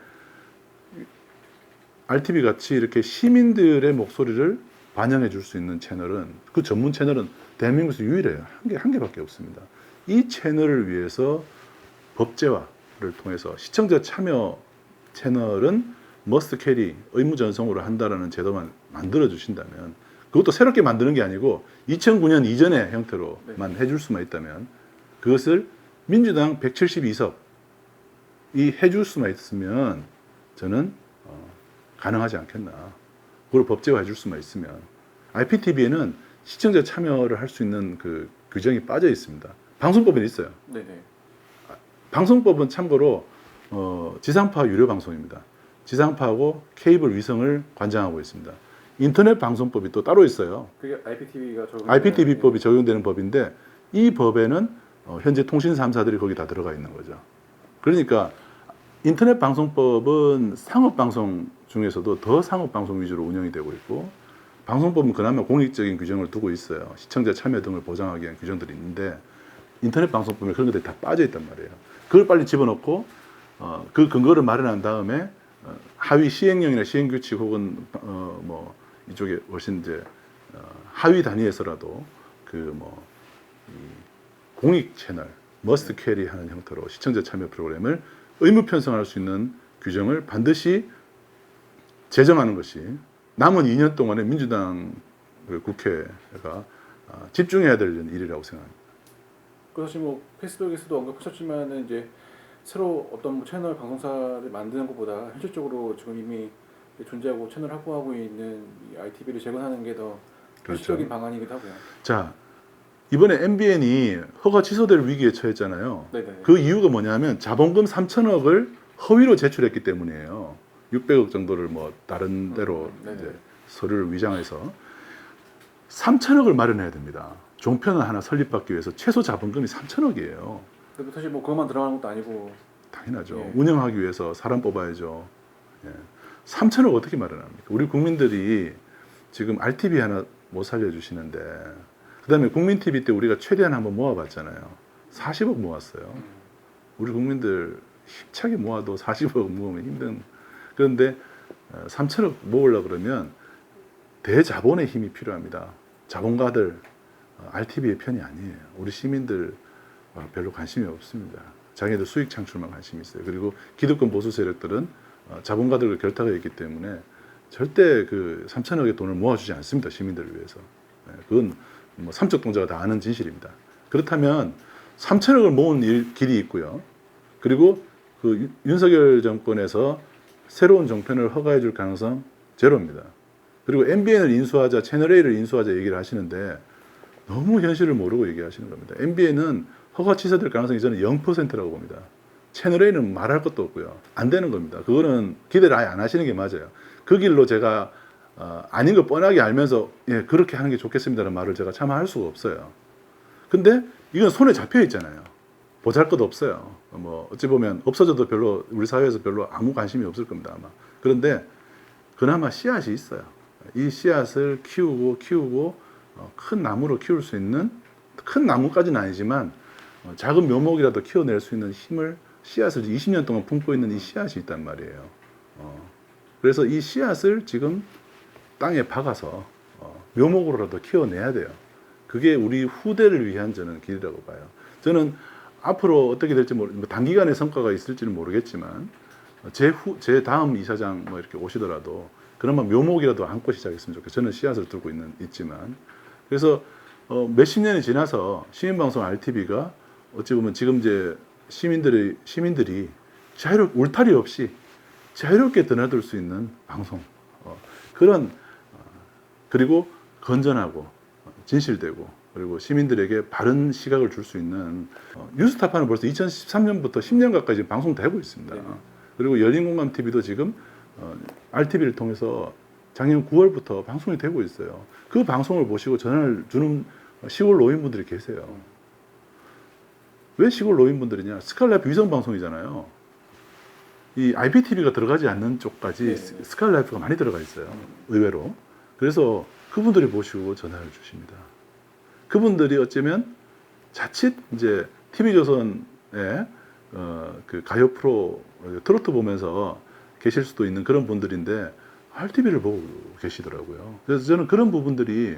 RTV 같이 이렇게 시민들의 목소리를 반영해 줄 수 있는 채널은 그 전문 채널은 대한민국에서 유일해요. 한 개밖에 없습니다. 이 채널을 위해서 법제화를 통해서 시청자 참여 채널은 머스트 캐리 의무 전송으로 한다라는 제도만 만들어 주신다면 그것도 새롭게 만드는 게 아니고 2009년 이전의 형태로만 해줄 수만 있다면 그것을 민주당 172석 이 해줄 수만 있으면 저는 가능하지 않겠나. 그걸 법제화해 줄 수만 있으면 IPTV에는 시청자 참여를 할 수 있는 그 규정이 빠져 있습니다. 방송법에는 있어요. 네네. 방송법은 참고로 지상파 유료 방송입니다. 지상파하고 케이블 위성을 관장하고 있습니다. 인터넷 방송법이 또 따로 있어요. 그게 IPTV가 IPTV법이 적용되는 법인데 이 법에는 현재 통신 3사들이 거기 다 들어가 있는 거죠. 그러니까 인터넷 방송법은 상업 방송 중에서도 더 상업 방송 위주로 운영이 되고 있고 방송법은 그나마 공익적인 규정을 두고 있어요. 시청자 참여 등을 보장하기 위한 규정들이 있는데 인터넷 방송법에 그런 것들이 다 빠져 있단 말이에요. 그걸 빨리 집어넣고 그 근거를 마련한 다음에 하위 시행령이나 시행규칙 혹은 뭐 이쪽에 훨씬 이제 하위 단위에서라도 그 뭐 공익 채널 must carry 하는 형태로 시청자 참여 프로그램을 의무 편성할 수 있는 규정을 반드시 제정하는 것이 남은 2년 동안에 민주당 그 국회가 집중해야 될 일이라고 생각합니다. 그 사실 뭐 페이스북에서도 언급하셨지만은 이제 새로 어떤 뭐 채널 방송사를 만드는 것보다 현실적으로 지금 이미 존재하고 채널 확보하고 있는 이 ITV를 재건하는 게 더 현실적인 방안이기도 하고요. 자, 이번에 MBN이 허가 취소될 위기에 처했잖아요. 네네. 그 이유가 뭐냐면 자본금 3천억을 허위로 제출했기 때문이에요. 600억 정도를 뭐 다른 데로 네네. 이제 서류를 위장해서 3천억을 마련해야 됩니다. 종편을 하나 설립받기 위해서 최소 자본금이 3천억이에요. 근데 사실 뭐 그것만 들어가는 것도 아니고. 당연하죠. 예. 운영하기 위해서 사람 뽑아야죠. 예. 3천억 어떻게 마련합니까? 우리 국민들이 지금 RTV 하나 못 살려주시는데, 그 다음에 국민TV 때 우리가 최대한 한번 모아봤잖아요. 40억 모았어요. 우리 국민들 힘차게 모아도 40억 모으면 힘든. 그런데 3천억 모으려고 그러면 대자본의 힘이 필요합니다. 자본가들, RTV의 편이 아니에요. 우리 시민들 별로 관심이 없습니다. 자기네들 수익 창출만 관심이 있어요. 그리고 기득권 보수 세력들은 자본가들과 결탁이 있기 때문에 절대 그 3천억의 돈을 모아주지 않습니다. 시민들을 위해서. 그건 뭐 삼척 동자가 다 아는 진실입니다. 그렇다면 3천억을 모은 길이 있고요. 그리고 그 윤석열 정권에서 새로운 정편을 허가해 줄 가능성 제로입니다. 그리고 MBN을 인수하자, 채널A를 인수하자 얘기를 하시는데 너무 현실을 모르고 얘기하시는 겁니다. MBN은 허가 취소될 가능성이 저는 0%라고 봅니다. 채널A는 말할 것도 없고요. 안 되는 겁니다. 그거는 기대를 아예 안 하시는 게 맞아요. 그 길로 제가 아닌 거 뻔하게 알면서 예, 그렇게 하는 게 좋겠습니다라는 말을 제가 참 할 수가 없어요. 근데 이건 손에 잡혀 있잖아요. 보잘것 없어요. 뭐 어찌 보면 없어져도 별로 우리 사회에서 별로 아무 관심이 없을 겁니다 아마. 그런데 그나마 씨앗이 있어요. 이 씨앗을 키우고 큰 나무로 키울 수 있는, 큰 나무까지는 아니지만 작은 묘목이라도 키워낼 수 있는 힘을, 씨앗을 20년 동안 품고 있는 이 씨앗이 있단 말이에요. 그래서 이 씨앗을 지금 땅에 박아서 묘목으로라도 키워내야 돼요. 그게 우리 후대를 위한 저는 길이라고 봐요. 저는 앞으로 어떻게 될지 단기간의 성과가 있을지는 모르겠지만 제 다음 이사장 뭐 이렇게 오시더라도 그나마 묘목이라도 안고 시작했으면 좋겠어요. 저는 씨앗을 들고 있지만. 그래서 몇십 년이 지나서 시민방송 RTV가 어찌 보면 지금 이제 시민들이 울타리 없이 자유롭게 드나들 수 있는 방송, 그리고 건전하고 진실되고 그리고 시민들에게 바른 시각을 줄 수 있는 뉴스타파는 벌써 2013년부터 10년 가까이 지금 방송되고 있습니다. 네. 그리고 열린공감 TV도 지금 RTV를 통해서 작년 9월부터 방송이 되고 있어요. 그 방송을 보시고 전화를 주는 시골 노인분들이 계세요. 왜 시골 노인분들이냐? 스칼라이프 위성 방송이잖아요. 이 IPTV가 들어가지 않는 쪽까지 네. 스칼라이프가 많이 들어가 있어요. 의외로. 그래서 그분들이 보시고 전화를 주십니다. 그분들이 어쩌면 자칫 이제 TV조선의 그 가요 프로 트로트 보면서 계실 수도 있는 그런 분들인데 RTV를 보고 계시더라고요. 그래서 저는 그런 부분들이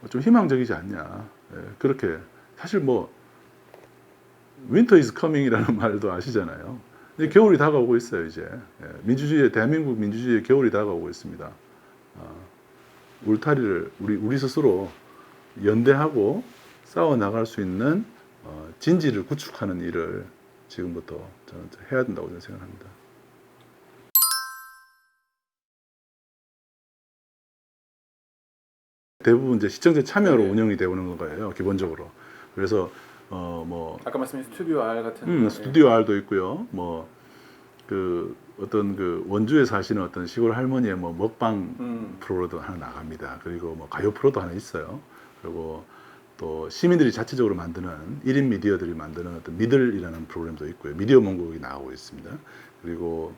좀 희망적이지 않냐. 그렇게 사실 뭐 winter is coming이라는 말도 아시잖아요. 이제 겨울이 다가오고 있어요. 이제 대한민국 민주주의의 겨울이 다가오고 있습니다. 울타리를 우리 스스로 연대하고 싸워 나갈 수 있는 진지를 구축하는 일을 지금부터 저는 해야 된다고 저는 생각합니다. 대부분 이제 시청자 참여로 네. 운영이 되는 거예요, 기본적으로. 그래서 뭐 아까 말씀하신 스튜디오 R 같은 스튜디오 R도 있고요. 뭐 그 어떤 그 원주에 사시는 어떤 시골 할머니의 뭐 먹방 프로도 하나 나갑니다. 그리고 뭐 가요 프로도 하나 있어요. 그리고 또 시민들이 자체적으로 만드는 1인 미디어들이 만드는 어떤 미들이라는 프로그램도 있고요. 미디어 mon국이 나오고 있습니다. 그리고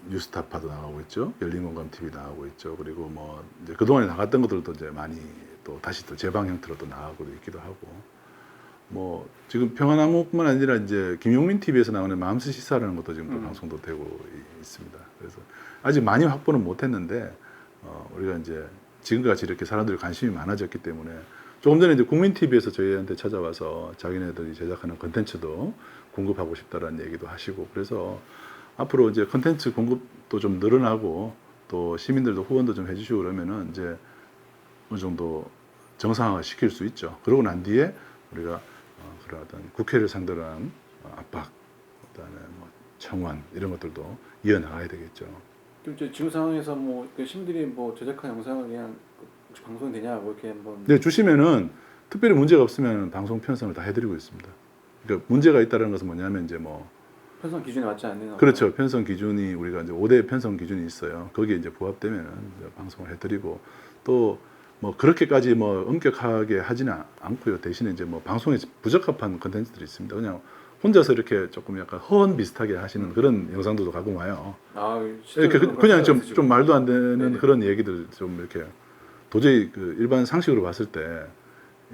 뉴스타파도 나가고 있죠. 열린공감 TV 나가고 있죠. 그리고 뭐 이제 그동안에 나갔던 것들도 이제 많이 또 다시 또 재방 형태로 또 나가고 있기도 하고. 뭐 지금 평화나무뿐만 아니라 이제 김용민 TV에서 나오는 마음스 시사라는 것도 지금 또 방송도 되고 있습니다. 그래서 아직 많이 확보는 못했는데 우리가 이제 지금같이 이렇게 사람들이 관심이 많아졌기 때문에 조금 전에 이제 국민 TV에서 저희한테 찾아와서 자기네들이 제작하는 컨텐츠도 공급하고 싶다라는 얘기도 하시고 그래서 앞으로 이제 컨텐츠 공급도 좀 늘어나고 또 시민들도 후원도 좀 해주시고 그러면은 이제 어느 정도 정상화 시킬 수 있죠. 그러고 난 뒤에 우리가 그런 어떤 국회를 상대로 한 압박, 그다음에 뭐 청원 이런 것들도 이어나가야 되겠죠. 그럼 이제 지금 상황에서 그 시민들이 제작한 영상을 그냥 혹시 방송이 되냐 이렇게 한번. 네, 주시면은 특별히 문제가 없으면 방송 편성을 다 해드리고 있습니다. 그러니까 문제가 있다는 것은 뭐냐면 이제 편성 기준에 맞지 않는. 그렇죠. 편성 기준이 우리가 이제 5대 편성 기준이 있어요. 거기에 이제 부합되면은 이제 방송을 해드리고 또 그렇게까지 엄격하게 하지는 않고요. 대신에 이제 방송에 부적합한 컨텐츠들이 있습니다. 그냥 혼자서 이렇게 조금 약간 허언 비슷하게 하시는 그런 영상들도 가끔 와요. 이렇게 그냥 좀 말도 안 되는 네네. 그런 얘기들 좀 이렇게 도저히 그 일반 상식으로 봤을 때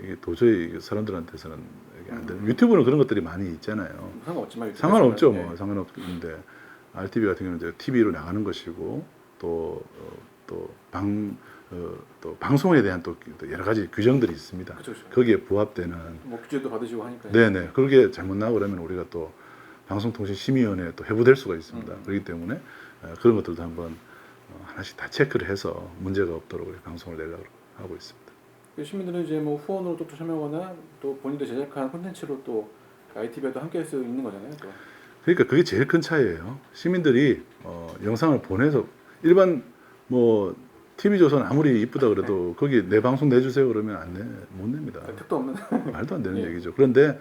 이게 도저히 사람들한테서는 이게 안 되는. 유튜브는 그런 것들이 많이 있잖아요. 상관없지만 상관없죠. 네. 상관없는데 RTV 같은 경우는 이제 TV로 나가는 것이고 또 방송에 대한 또 여러 가지 규정들이 있습니다. 그렇죠. 거기에 부합되는 규제도 받으시고 하니까. 네네 그렇게 잘못 나오고 그러면 우리가 또 방송통신심의위원회에 또 회부될 수가 있습니다. 그렇기 때문에 그런 것들도 한번 하나씩 다 체크를 해서 문제가 없도록 우리 방송을 내려고 하고 있습니다. 시민들은 이제 후원으로 또 참여하거나 또 본인들 제작한 콘텐츠로 또 ITV에도 함께할 수 있는 거잖아요. 또. 그러니까 그게 제일 큰 차이예요. 시민들이 영상을 보내서 일반 TV조선 아무리 이쁘다 그래도 거기 내 방송 내주세요 그러면 못 냅니다. 택도 없는. 말도 안 되는 예. 얘기죠. 그런데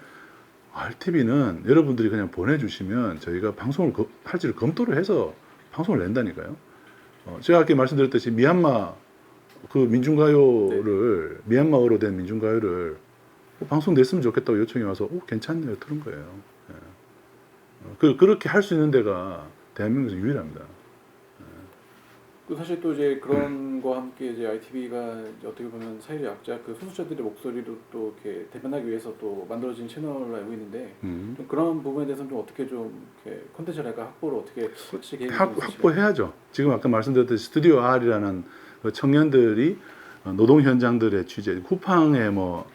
RTV는 여러분들이 그냥 보내주시면 저희가 방송을 할지를 검토를 해서 방송을 낸다니까요. 제가 아까 말씀드렸듯이 미얀마 그 민중가요를 미얀마어로 된 민중가요를 방송 냈으면 좋겠다고 요청이 와서 괜찮네요 들은 거예요. 예. 그렇게 할 수 있는 데가 대한민국에서 유일합니다. 사실 또 이제 그런 거와 함께 이제 ITV가 어떻게 보면 사회적 약자 그 소수자들의 목소리도 또 이렇게 대변하기 위해서 또 만들어진 채널로 알고 있는데 좀 그런 부분에 대해서는 좀 어떻게 좀 이렇게 콘텐츠랄까 확보를 어떻게 하실 계획이 확보해야죠. 지금 아까 말씀드렸듯이 스튜디오 R이라는 그 청년들이 노동 현장들의 취재, 쿠팡의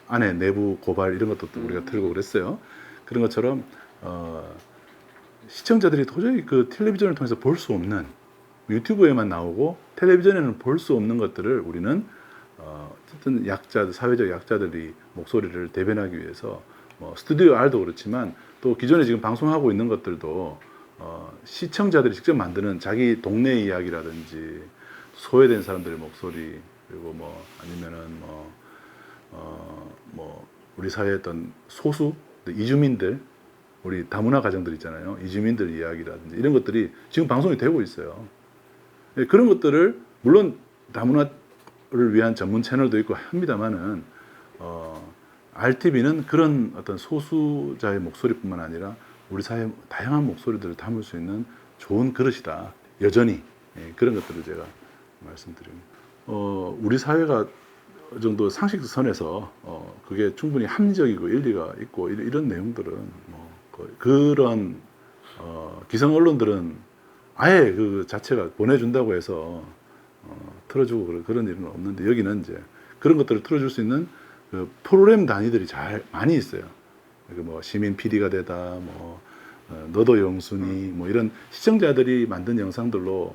안에 내부 고발 이런 것도 또 우리가 들고 그랬어요. 그런 것처럼 시청자들이 도저히 그 텔레비전을 통해서 볼 수 없는 유튜브에만 나오고 텔레비전에는 볼 수 없는 것들을 우리는 어쨌든 사회적 약자들이 목소리를 대변하기 위해서 스튜디오 R도 그렇지만 또 기존에 지금 방송하고 있는 것들도 시청자들이 직접 만드는 자기 동네 이야기라든지 소외된 사람들의 목소리 그리고 아니면은 우리 사회의 어떤 소수 이주민들 우리 다문화 가정들 있잖아요. 이주민들 이야기라든지 이런 것들이 지금 방송이 되고 있어요. 그런 것들을 물론 다문화를 위한 전문 채널도 있고 합니다만은 RTV는 그런 어떤 소수자의 목소리뿐만 아니라 우리 사회의 다양한 목소리들을 담을 수 있는 좋은 그릇이다. 여전히 그런 것들을 제가 말씀드립니다. 우리 사회가 어느 정도 상식선에서 그게 충분히 합리적이고 일리가 있고 이런 내용들은 그런 기성 언론들은 아예 그 자체가 보내준다고 해서 틀어주고 그런 일은 없는데 여기는 이제 그런 것들을 틀어줄 수 있는 그 프로그램 단위들이 많이 있어요. 시민 PD가 되다, 너도 영순이, 이런 시청자들이 만든 영상들로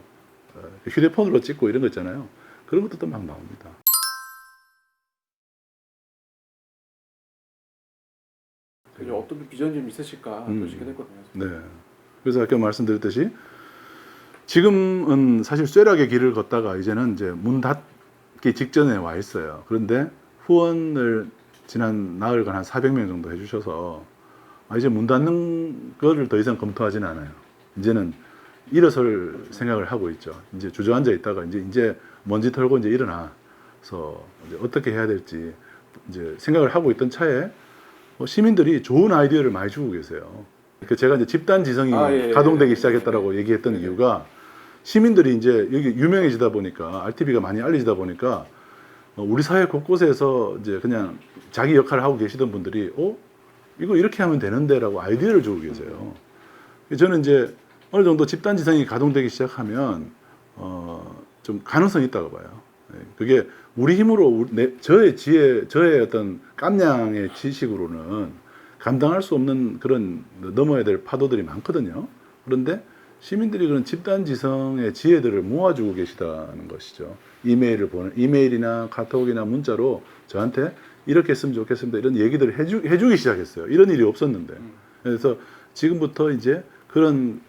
휴대폰으로 찍고 이런 거 있잖아요. 그런 것도 막 나옵니다. 어떤 비전이 좀 있으실까 또 지켜냈거든요. 네. 그래서 아까 말씀드렸듯이 지금은 사실 쇠락의 길을 걷다가 이제는 이제 문 닫기 직전에 와 있어요. 그런데 후원을 지난 나흘간 한 400명 정도 해주셔서 이제 문 닫는 거를 더 이상 검토하지는 않아요. 이제는 일어설 생각을 하고 있죠. 이제 주저앉아 있다가 이제 먼지 털고 이제 일어나서 이제 어떻게 해야 될지 이제 생각을 하고 있던 차에 시민들이 좋은 아이디어를 많이 주고 계세요. 제가 이제 집단 지성이 가동되기 시작했다라고 얘기했던 이유가 시민들이 이제 여기 유명해지다 보니까 RTV가 많이 알려지다 보니까 우리 사회 곳곳에서 이제 그냥 자기 역할을 하고 계시던 분들이 이거 이렇게 하면 되는데라고 아이디어를 주고 계세요. 저는 이제 어느 정도 집단 지성이 가동되기 시작하면 좀 가능성이 있다고 봐요. 그게 우리 힘으로 저의 지혜, 저의 어떤 깜냥의 지식으로는 감당할 수 없는 그런 넘어야 될 파도들이 많거든요. 그런데 시민들이 그런 집단 지성의 지혜들을 모아주고 계시다는 것이죠. 이메일이나 카톡이나 문자로 저한테 이렇게 했으면 좋겠습니다. 이런 얘기들을 해주기 시작했어요. 이런 일이 없었는데. 그래서 지금부터 이제 그런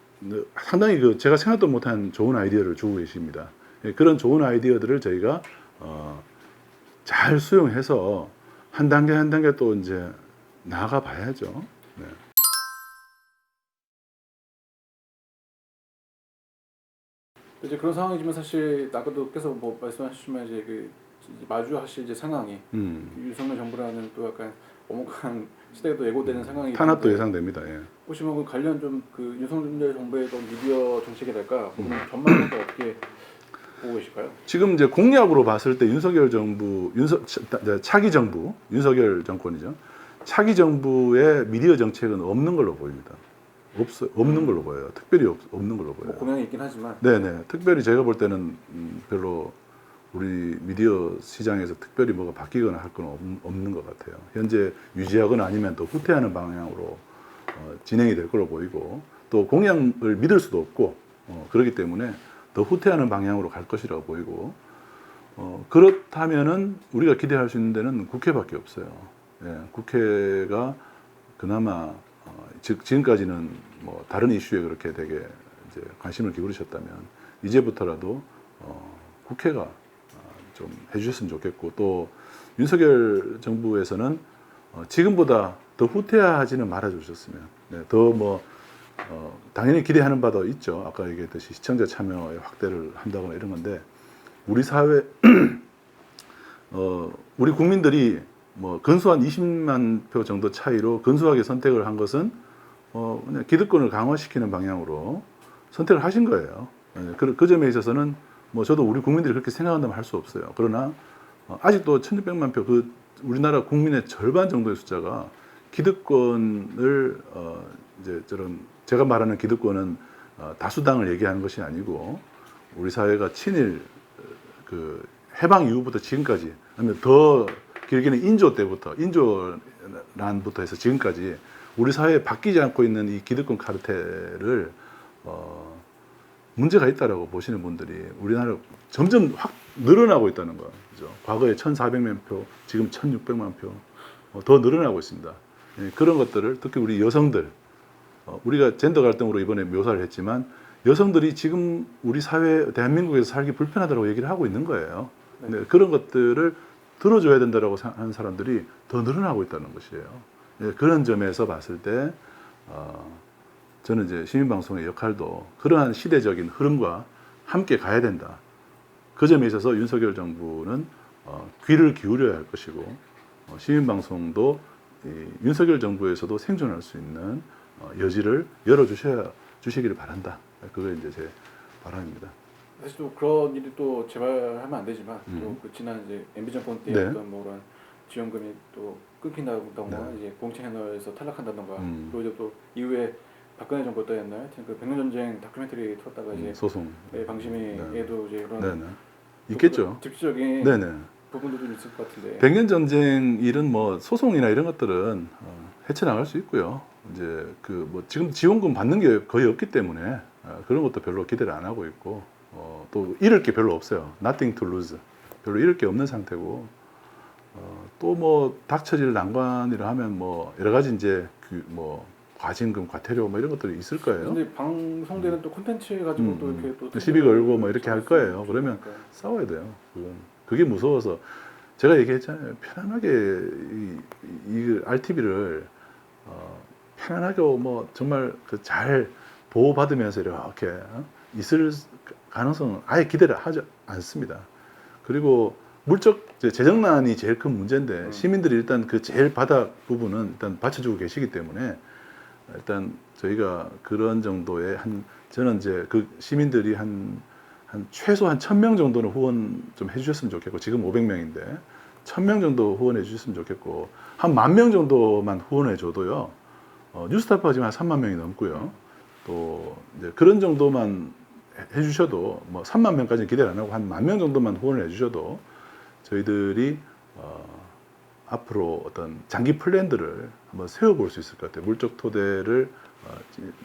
상당히 제가 생각도 못한 좋은 아이디어를 주고 계십니다. 그런 좋은 아이디어들을 저희가 잘 수용해서 한 단계 한 단계 또 이제 나아가 봐야죠. 네. 이제 그런 상황이지만 사실 아까도 계속 뭐 말씀하셨지만 이제 이제 마주하실 이제 상황이 윤석열 정부라는 또 약간 엄혹한 시대가 또 예고되는 상황이 탄압도 예상됩니다. 예. 혹시 뭐 관련 좀 그 윤석열 정부의 어떤 미디어 정책이랄까 전망은 또 어떻게 보고 계실까요? 지금 이제 공약으로 봤을 때 윤석열 정부, 차기 정부, 윤석열 정권이죠. 차기 정부의 미디어 정책은 없는 걸로 보입니다. 없는 걸로 보여요. 특별히 없는 걸로 보여요. 뭐 고민이 있긴 하지만. 네네. 특별히 제가 볼 때는 별로 우리 미디어 시장에서 특별히 뭐가 바뀌거나 할 건 없는 것 같아요. 현재 유지하거나 아니면 또 후퇴하는 방향으로 진행이 될 걸로 보이고 또 공약을 믿을 수도 없고 그렇기 때문에 더 후퇴하는 방향으로 갈 것이라고 보이고 그렇다면은 우리가 기대할 수 있는 데는 국회밖에 없어요. 예, 국회가 그나마 지금까지는 뭐 다른 이슈에 그렇게 되게 이제 관심을 기울이셨다면 이제부터라도 국회가 좀 해주셨으면 좋겠고 또 윤석열 정부에서는 지금보다 더 후퇴하지는 말아주셨으면 더 뭐 당연히 기대하는 바도 있죠. 아까 얘기했듯이 시청자 참여의 확대를 한다거나 이런 건데 우리 사회 우리 국민들이 뭐 근소한 20만 표 정도 차이로 근소하게 선택을 한 것은 그냥 기득권을 강화시키는 방향으로 선택을 하신 거예요. 그 점에 있어서는 뭐 저도 우리 국민들이 그렇게 생각한다면 할 수 없어요. 그러나 아직도 1,600만 표, 우리나라 국민의 절반 정도의 숫자가 기득권을 이제 제가 말하는 기득권은 다수당을 얘기하는 것이 아니고 우리 사회가 친일 해방 이후부터 지금까지 아니면 더 길게는 인조난부터 해서 지금까지 우리 사회에 바뀌지 않고 있는 이 기득권 카르텔을 문제가 있다라고 보시는 분들이 우리나라 점점 확 늘어나고 있다는 거죠. 과거에 1,400만 표, 지금 1,600만 표, 더 늘어나고 있습니다. 그런 것들을 특히 우리 여성들, 우리가 젠더 갈등으로 이번에 묘사를 했지만 여성들이 지금 우리 사회, 대한민국에서 살기 불편하다고 얘기를 하고 있는 거예요. 네, 그런 것들을 들어줘야 된다라고 하는 사람들이 더 늘어나고 있다는 것이에요. 그런 점에서 봤을 때 저는 이제 시민방송의 역할도 그러한 시대적인 흐름과 함께 가야 된다. 그 점에 있어서 윤석열 정부는 귀를 기울여야 할 것이고 시민방송도 윤석열 정부에서도 생존할 수 있는 여지를 열어주시기를 바란다. 그게 이제 제 바람입니다. 사실 또 그런 일이 또 재발하면 안 되지만 또 그 지난 이제 MB 정권 때 어떤 뭐 그런 지원금이 또 끊긴다던가 이제 공채 채널에서 탈락한다던가 그리고 이제 또 이후에 박근혜 정부 때였나요? 하여튼 그 백년 전쟁 다큐멘터리 틀었다가 이제 소송 방심위에도 이제 그런 있겠죠. 직접적인 부분도 좀 있을 것 같은데. 백년 전쟁 일은 뭐 소송이나 이런 것들은 헤쳐나갈 수 있고요. 이제 뭐 지금 지원금 받는 게 거의 없기 때문에 그런 것도 별로 기대를 안 하고 있고 또 잃을 게 별로 없어요. Nothing to lose. 별로 잃을 게 없는 상태고 또 뭐 닥쳐질 난관이라 하면 뭐 여러 가지 이제 뭐 과징금, 과태료 뭐 이런 것들이 있을 거예요. 근데 방송되는 또 콘텐츠 가지고 또 이렇게 또 시비 걸고 뭐 이렇게 할 거예요. 그러면 싸워야 돼요. 그게 무서워서 제가 얘기했잖아요. 편안하게 이 RTV를 편안하게 뭐 정말 잘 보호받으면서 이렇게 있을 가능성은 아예 기대를 하지 않습니다. 그리고 물적 재정난이 제일 큰 문제인데 시민들이 일단 그 제일 바닥 부분은 일단 받쳐주고 계시기 때문에 일단 저희가 그런 정도의 저는 이제 그 시민들이 한 최소 한 1,000명 정도는 후원 좀 해주셨으면 좋겠고 지금 500명인데 1,000명 정도 후원해 주셨으면 좋겠고 한 10,000명 정도만 후원해 줘도요 뉴스타파가 지금 한 3만 명이 넘고요 또 이제 그런 정도만 해주셔도 뭐 3만 명까지는 기대를 안 하고 한 10,000명 정도만 후원을 해주셔도 저희들이 앞으로 어떤 장기 플랜들을 한번 세워볼 수 있을 것 같아요. 물적 토대를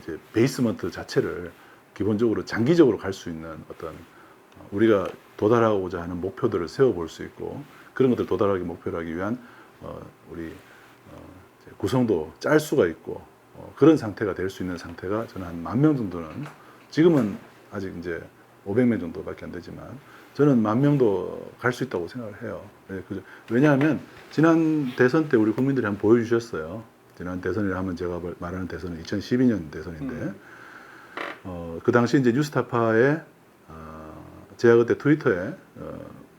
이제 베이스먼트 자체를 기본적으로 장기적으로 갈 수 있는 어떤 우리가 도달하고자 하는 목표들을 세워볼 수 있고 그런 것들 도달하기 목표로 하기 위한 우리 이제 구성도 짤 수가 있고 그런 상태가 될 수 있는 상태가 저는 한 10,000명 정도는 지금은 아직 이제 500명 정도밖에 안 되지만 저는 10,000명도 갈 수 있다고 생각을 해요. 네, 왜냐하면 지난 대선 때 우리 국민들이 한번 보여주셨어요. 지난 대선이라 하면 제가 말하는 대선은 2012년 대선인데 그 당시 이제 뉴스타파에 제가 그때 트위터에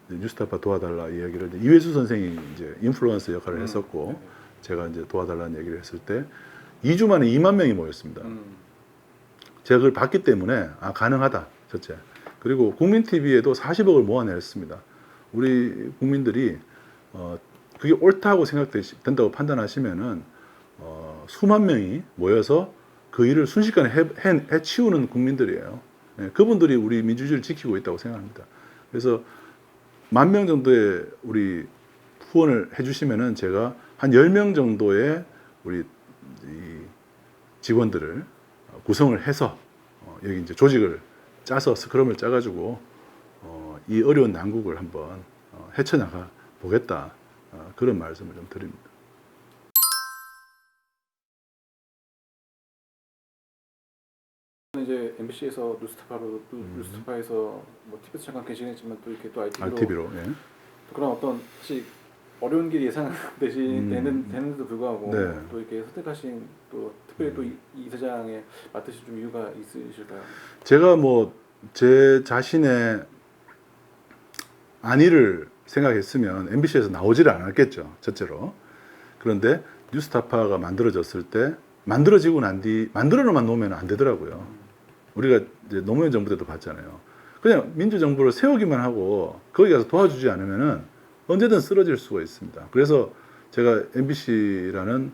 뉴스타파 도와달라 이야기를 이회수 선생이 이제 인플루언서 역할을 했었고 제가 이제 도와달라는 얘기를 했을 때 2주 만에 2만 명이 모였습니다. 제가 그걸 봤기 때문에 가능하다 첫째. 그리고 국민TV에도 40억을 모아냈습니다. 우리 국민들이 그게 옳다고 생각된다고 판단하시면은 수만 명이 모여서 그 일을 순식간에 해치우는 국민들이에요. 네, 그분들이 우리 민주주의를 지키고 있다고 생각합니다. 그래서 10,000명 정도의 우리 후원을 해주시면은 제가 한 10명 정도의 우리 이 직원들을 구성을 해서 여기 이제 조직을 짜서 스크럼을 짜가지고 이 어려운 난국을 한번 헤쳐나가 보겠다 그런 말씀을 좀 드립니다. 이제 MBC에서 뉴스타파로 뉴스타파에서 뭐 TV에서 잠깐 계시겠지만 또 이렇게 또 RTV로 예. 또 그런 어떤 사실 어려운 길이 되는데도 불구하고 네. 또 이렇게 선택하신 또 특별히 또 이 이사장에 맡으실 좀 이유가 있으실까요? 제가 뭐 제 자신의 안위를 생각했으면 MBC에서 나오지를 않았겠죠. 첫째로. 그런데 뉴스타파가 만들어졌을 때 만들어지고 난 뒤 만들어만 놓으면 안 되더라고요. 우리가 이제 노무현 정부 때도 봤잖아요. 그냥 민주정부를 세우기만 하고 거기 가서 도와주지 않으면은 언제든 쓰러질 수가 있습니다. 그래서 제가 MBC라는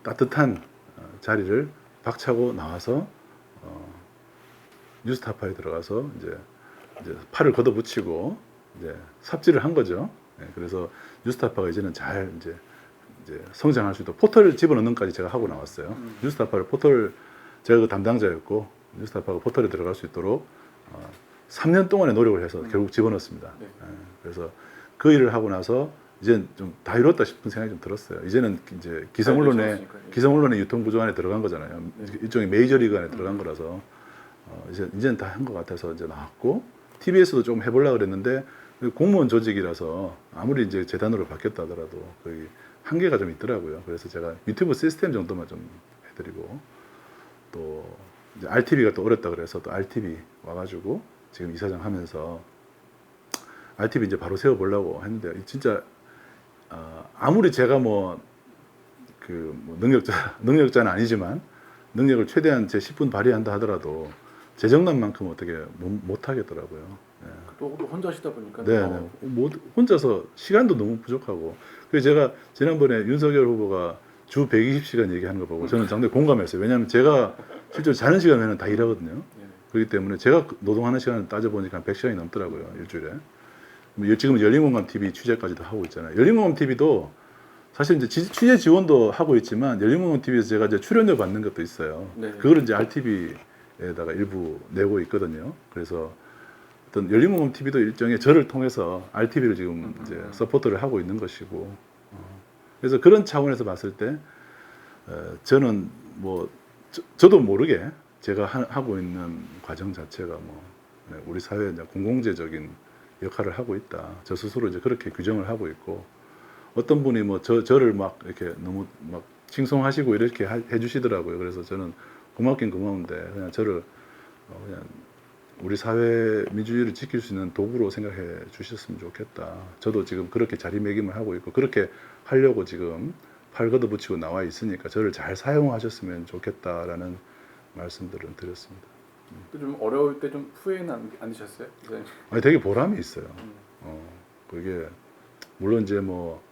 따뜻한 자리를 박차고 나와서 뉴스타파에 들어가서 이제 팔을 걷어붙이고 이제 삽질을 한 거죠. 네, 그래서 뉴스타파가 이제는 잘 이제 성장할 수 있도록 포털 집어넣는까지 제가 하고 나왔어요. 뉴스타파를 포털 제가 그 담당자였고 뉴스타파가 포털에 들어갈 수 있도록 3년 동안의 노력을 해서 결국 집어넣었습니다. 네. 그래서 그 일을 하고 나서 이제 좀 다 이뤘다 싶은 생각이 좀 들었어요. 이제는 이제 기성언론의 유통 구조 안에 들어간 거잖아요. 일종의 메이저리그 안에 들어간 거라서 이제는 다 한 것 같아서 이제 나왔고 TBS도 좀 해보려고 그랬는데 공무원 조직이라서 아무리 이제 재단으로 바뀌었다 하더라도 거의 한계가 좀 있더라고요. 그래서 제가 유튜브 시스템 정도만 좀 해드리고 또 이제 RTV가 또 어렵다 그래서 또 RTV 와가지고 지금 이사장 하면서 RTV 이제 바로 세워보려고 했는데 진짜 아무리 제가 뭐 능력자는 아니지만 능력을 최대한 제 10분 발휘한다 하더라도 재정난만큼 어떻게 못 하겠더라고요. 네. 또 혼자 하시다 보니까 네, 혼자서 시간도 너무 부족하고 그래서 제가 지난번에 윤석열 후보가 주 120시간 얘기하는 거 보고 저는 상당히 공감했어요. 왜냐하면 제가 실제로 자는 시간에는 다 일하거든요. 네. 그렇기 때문에 제가 노동하는 시간을 따져보니까 한 100시간이 넘더라고요. 일주일에. 지금 열린공감TV 취재까지도 하고 있잖아요. 열린공감TV도 사실 이제 취재 지원도 하고 있지만 열린공감TV에서 제가 이제 출연료 받는 것도 있어요. 네. 그걸 이제 RTV에다가 일부 내고 있거든요. 그래서 어떤 열린공감TV도 일종의 저를 통해서 RTV를 지금 이제 서포트를 하고 있는 것이고, 그래서 그런 차원에서 봤을 때 저는 뭐 저도 모르게 제가 하고 있는 과정 자체가 뭐 우리 사회에 이제 공공재적인 역할을 하고 있다. 저 스스로 이제 그렇게 규정을 하고 있고, 어떤 분이 뭐 저를 막 이렇게 너무 막 칭송하시고 이렇게 해주시더라고요. 그래서 저는 고맙긴 고마운데 그냥 저를 그냥 우리 사회 민주주의를 지킬 수 있는 도구로 생각해 주셨으면 좋겠다. 저도 지금 그렇게 자리매김을 하고 있고 그렇게 하려고 지금 팔 걷어붙이고 나와 있으니까 저를 잘 사용하셨으면 좋겠다라는 말씀들을 드렸습니다. 좀 어려울 때 좀 후회는 안 드셨어요? 아니, 되게 보람이 있어요. 그게 물론 이제 뭐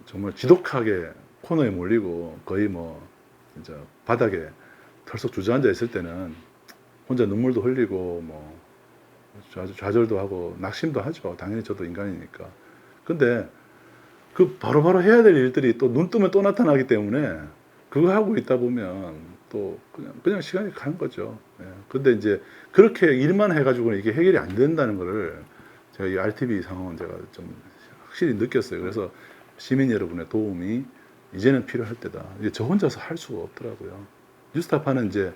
정말 지독하게 코너에 몰리고 거의 뭐 진짜 바닥에 털썩 주저앉아 있을 때는 혼자 눈물도 흘리고 뭐 좌절도 하고 낙심도 하죠. 당연히 저도 인간이니까. 근데 그 바로바로 해야 될 일들이 또 눈 뜨면 또 나타나기 때문에 그거 하고 있다 보면 또 그냥 시간이 가는 거죠. 예. 근데 이제 그렇게 일만 해가지고는 이게 해결이 안 된다는 거를 제가 이 RTV 상황은 제가 좀 확실히 느꼈어요. 그래서 시민 여러분의 도움이 이제는 필요할 때다. 이제 저 혼자서 할 수가 없더라고요. 뉴스타파는 이제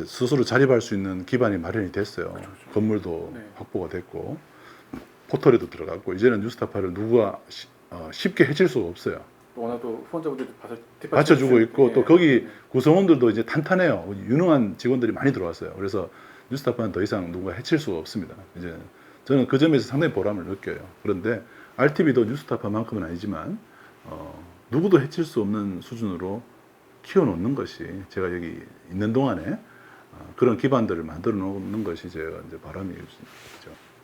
스스로 자립할 수 있는 기반이 마련이 됐어요. 건물도 네. 확보가 됐고 포털에도 들어갔고 이제는 뉴스타파를 누가 쉽게 해칠 수가 없어요. 또 워낙 또 후원자분들도 받쳐주고 있고 예. 또 거기 구성원들도 이제 탄탄해요. 유능한 직원들이 많이 들어왔어요. 그래서 뉴스타파는 더 이상 누가 해칠 수가 없습니다. 이제 저는 그 점에서 상당히 보람을 느껴요. 그런데 RTV도 뉴스타파만큼은 아니지만 누구도 해칠 수 없는 수준으로 키워놓는 것이 제가 여기 있는 동안에 그런 기반들을 만들어 놓는 것이 제가 이제 바람이죠.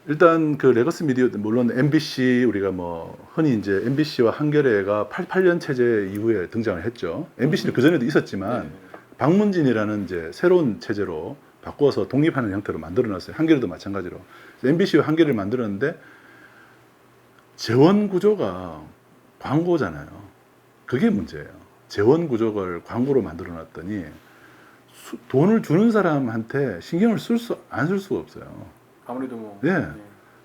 일단 그 레거스 미디어 물론 MBC 우리가 뭐 흔히 이제 MBC와 한겨레가 88년 체제 이후에 등장을 했죠. MBC는 그 전에도 있었지만 네. 방문진이라는 이제 새로운 체제로 바꿔서 독립하는 형태로 만들어놨어요. 한겨레도 마찬가지로 MBC와 한겨레를 만들었는데 재원 구조가 광고잖아요. 그게 문제예요. 재원 구조를 광고로 만들어놨더니 돈을 주는 사람한테 신경을 안 쓸 수가 없어요. 아무래도 뭐 예.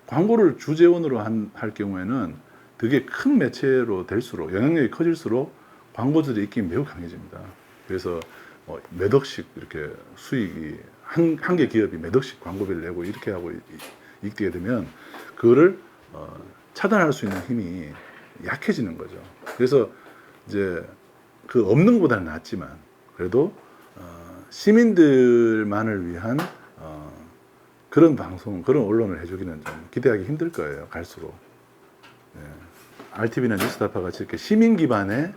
광고를 주재원으로 할 경우에는 되게 큰 매체로 될수록 영향력이 커질수록 광고주들의 입김이 매우 강해집니다. 그래서 몇 억씩 이렇게 수익이 한 개 기업이 몇 억씩 광고비를 내고 이렇게 하고 있게 되면 그거를 차단할 수 있는 힘이 약해지는 거죠. 그래서 이제 그 없는 것보다는 낫지만 그래도 시민들만을 위한 그런 방송, 그런 언론을 해주기는 좀 기대하기 힘들 거예요. 갈수록. RTV나 뉴스타파 같이 이렇게 시민 기반의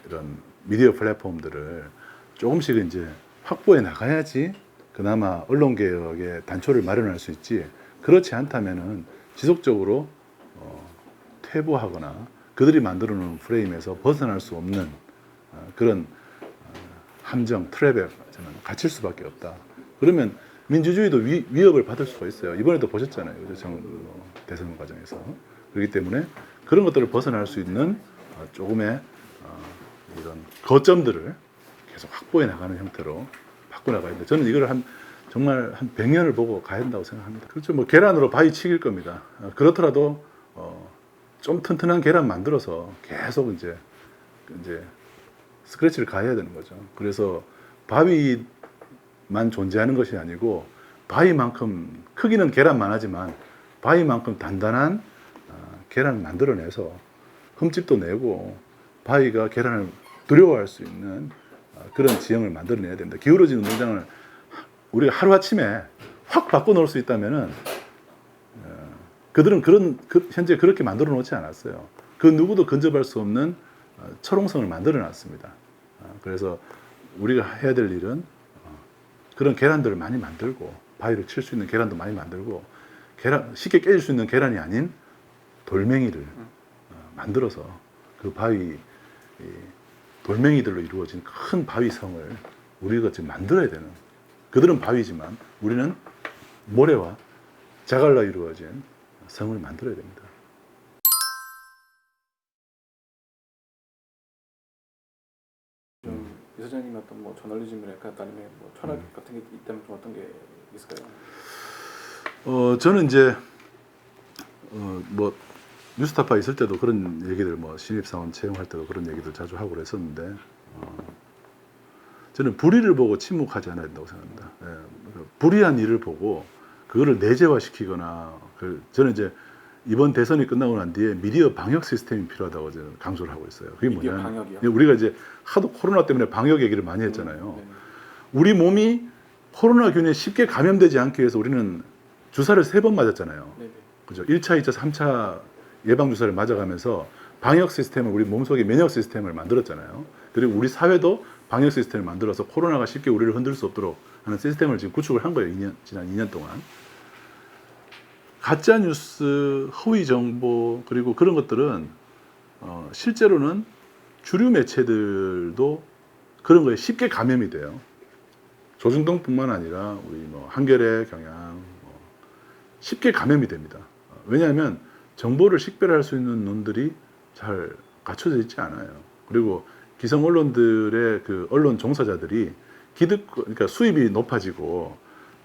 이런 미디어 플랫폼들을 조금씩 이제 확보해 나가야지 그나마 언론 개혁의 단초를 마련할 수 있지. 그렇지 않다면은 지속적으로 퇴보하거나 그들이 만들어 놓은 프레임에서 벗어날 수 없는 그런 함정, 트랩에 저는 갇힐 수밖에 없다. 그러면 민주주의도 위협을 받을 수가 있어요. 이번에도 보셨잖아요. 그죠? 대선 과정에서. 그렇기 때문에 그런 것들을 벗어날 수 있는 조금의 이런 거점들을 계속 확보해 나가는 형태로 바꿔나가야 됩니다. 저는 이걸 정말 한 100년을 보고 가야 된다고 생각합니다. 그렇죠. 뭐 계란으로 바위 치길 겁니다. 그렇더라도 좀 튼튼한 계란 만들어서 계속 이제 스크래치를 가야 되는 거죠. 그래서 바위만 존재하는 것이 아니고 바위만큼 크기는 계란만 하지만 바위만큼 단단한 계란을 만들어내서 흠집도 내고 바위가 계란을 두려워할 수 있는 그런 지형을 만들어내야 됩니다. 기울어진 운동장을 우리가 하루아침에 확 바꿔놓을 수 있다면은 그들은 현재 그렇게 만들어 놓지 않았어요. 그 누구도 근접할 수 없는 철옹성을 만들어 놨습니다. 그래서 우리가 해야 될 일은 그런 계란들을 많이 만들고 바위를 칠 수 있는 계란도 많이 만들고 쉽게 깨질 수 있는 계란이 아닌 돌멩이를 만들어서 그 바위 돌멩이들로 이루어진 큰 바위성을 우리가 지금 만들어야 되는, 그들은 바위지만 우리는 모래와 자갈로 이루어진 성을 만들어야 됩니다. 좀 이사장님 어떤 뭐 저널리즘이나 약간 아니면 뭐 철학 같은 게 있다면 좀 어떤 게 있을까요? 저는 이제 뭐 뉴스타파 있을 때도 그런 얘기들, 뭐 신입사원 채용할 때도 그런 얘기들 자주 하고 그랬었는데 저는 불의를 보고 침묵하지 않아야 된다고 생각합니다. 불의한 일을 보고 그거를 내재화시키거나 저는 이제 이번 대선이 끝나고 난 뒤에 미디어 방역 시스템이 필요하다고 저는 강조를 하고 있어요. 그게 미디어 뭐냐면 방역이요? 우리가 이제 하도 코로나 때문에 방역 얘기를 많이 했잖아요. 네네. 우리 몸이 코로나균에 쉽게 감염되지 않기 위해서 우리는 주사를 3번 맞았잖아요. 네네. 그죠? 1차, 2차, 3차 예방주사를 맞아가면서 방역 시스템을, 우리 몸속에 면역 시스템을 만들었잖아요. 그리고 우리 사회도 방역 시스템을 만들어서 코로나가 쉽게 우리를 흔들 수 없도록 하는 시스템을 지금 구축을 한 거예요. 지난 2년 동안. 가짜뉴스, 허위정보, 그리고 그런 것들은 실제로는 주류 매체들도 그런 거에 쉽게 감염이 돼요. 조중동뿐만 아니라 우리 뭐 한겨레, 경향, 쉽게 감염이 됩니다. 왜냐하면 정보를 식별할 수 있는 눈들이 잘 갖춰져 있지 않아요. 그리고 기성 언론들의 그 언론 종사자들이 그러니까 수입이 높아지고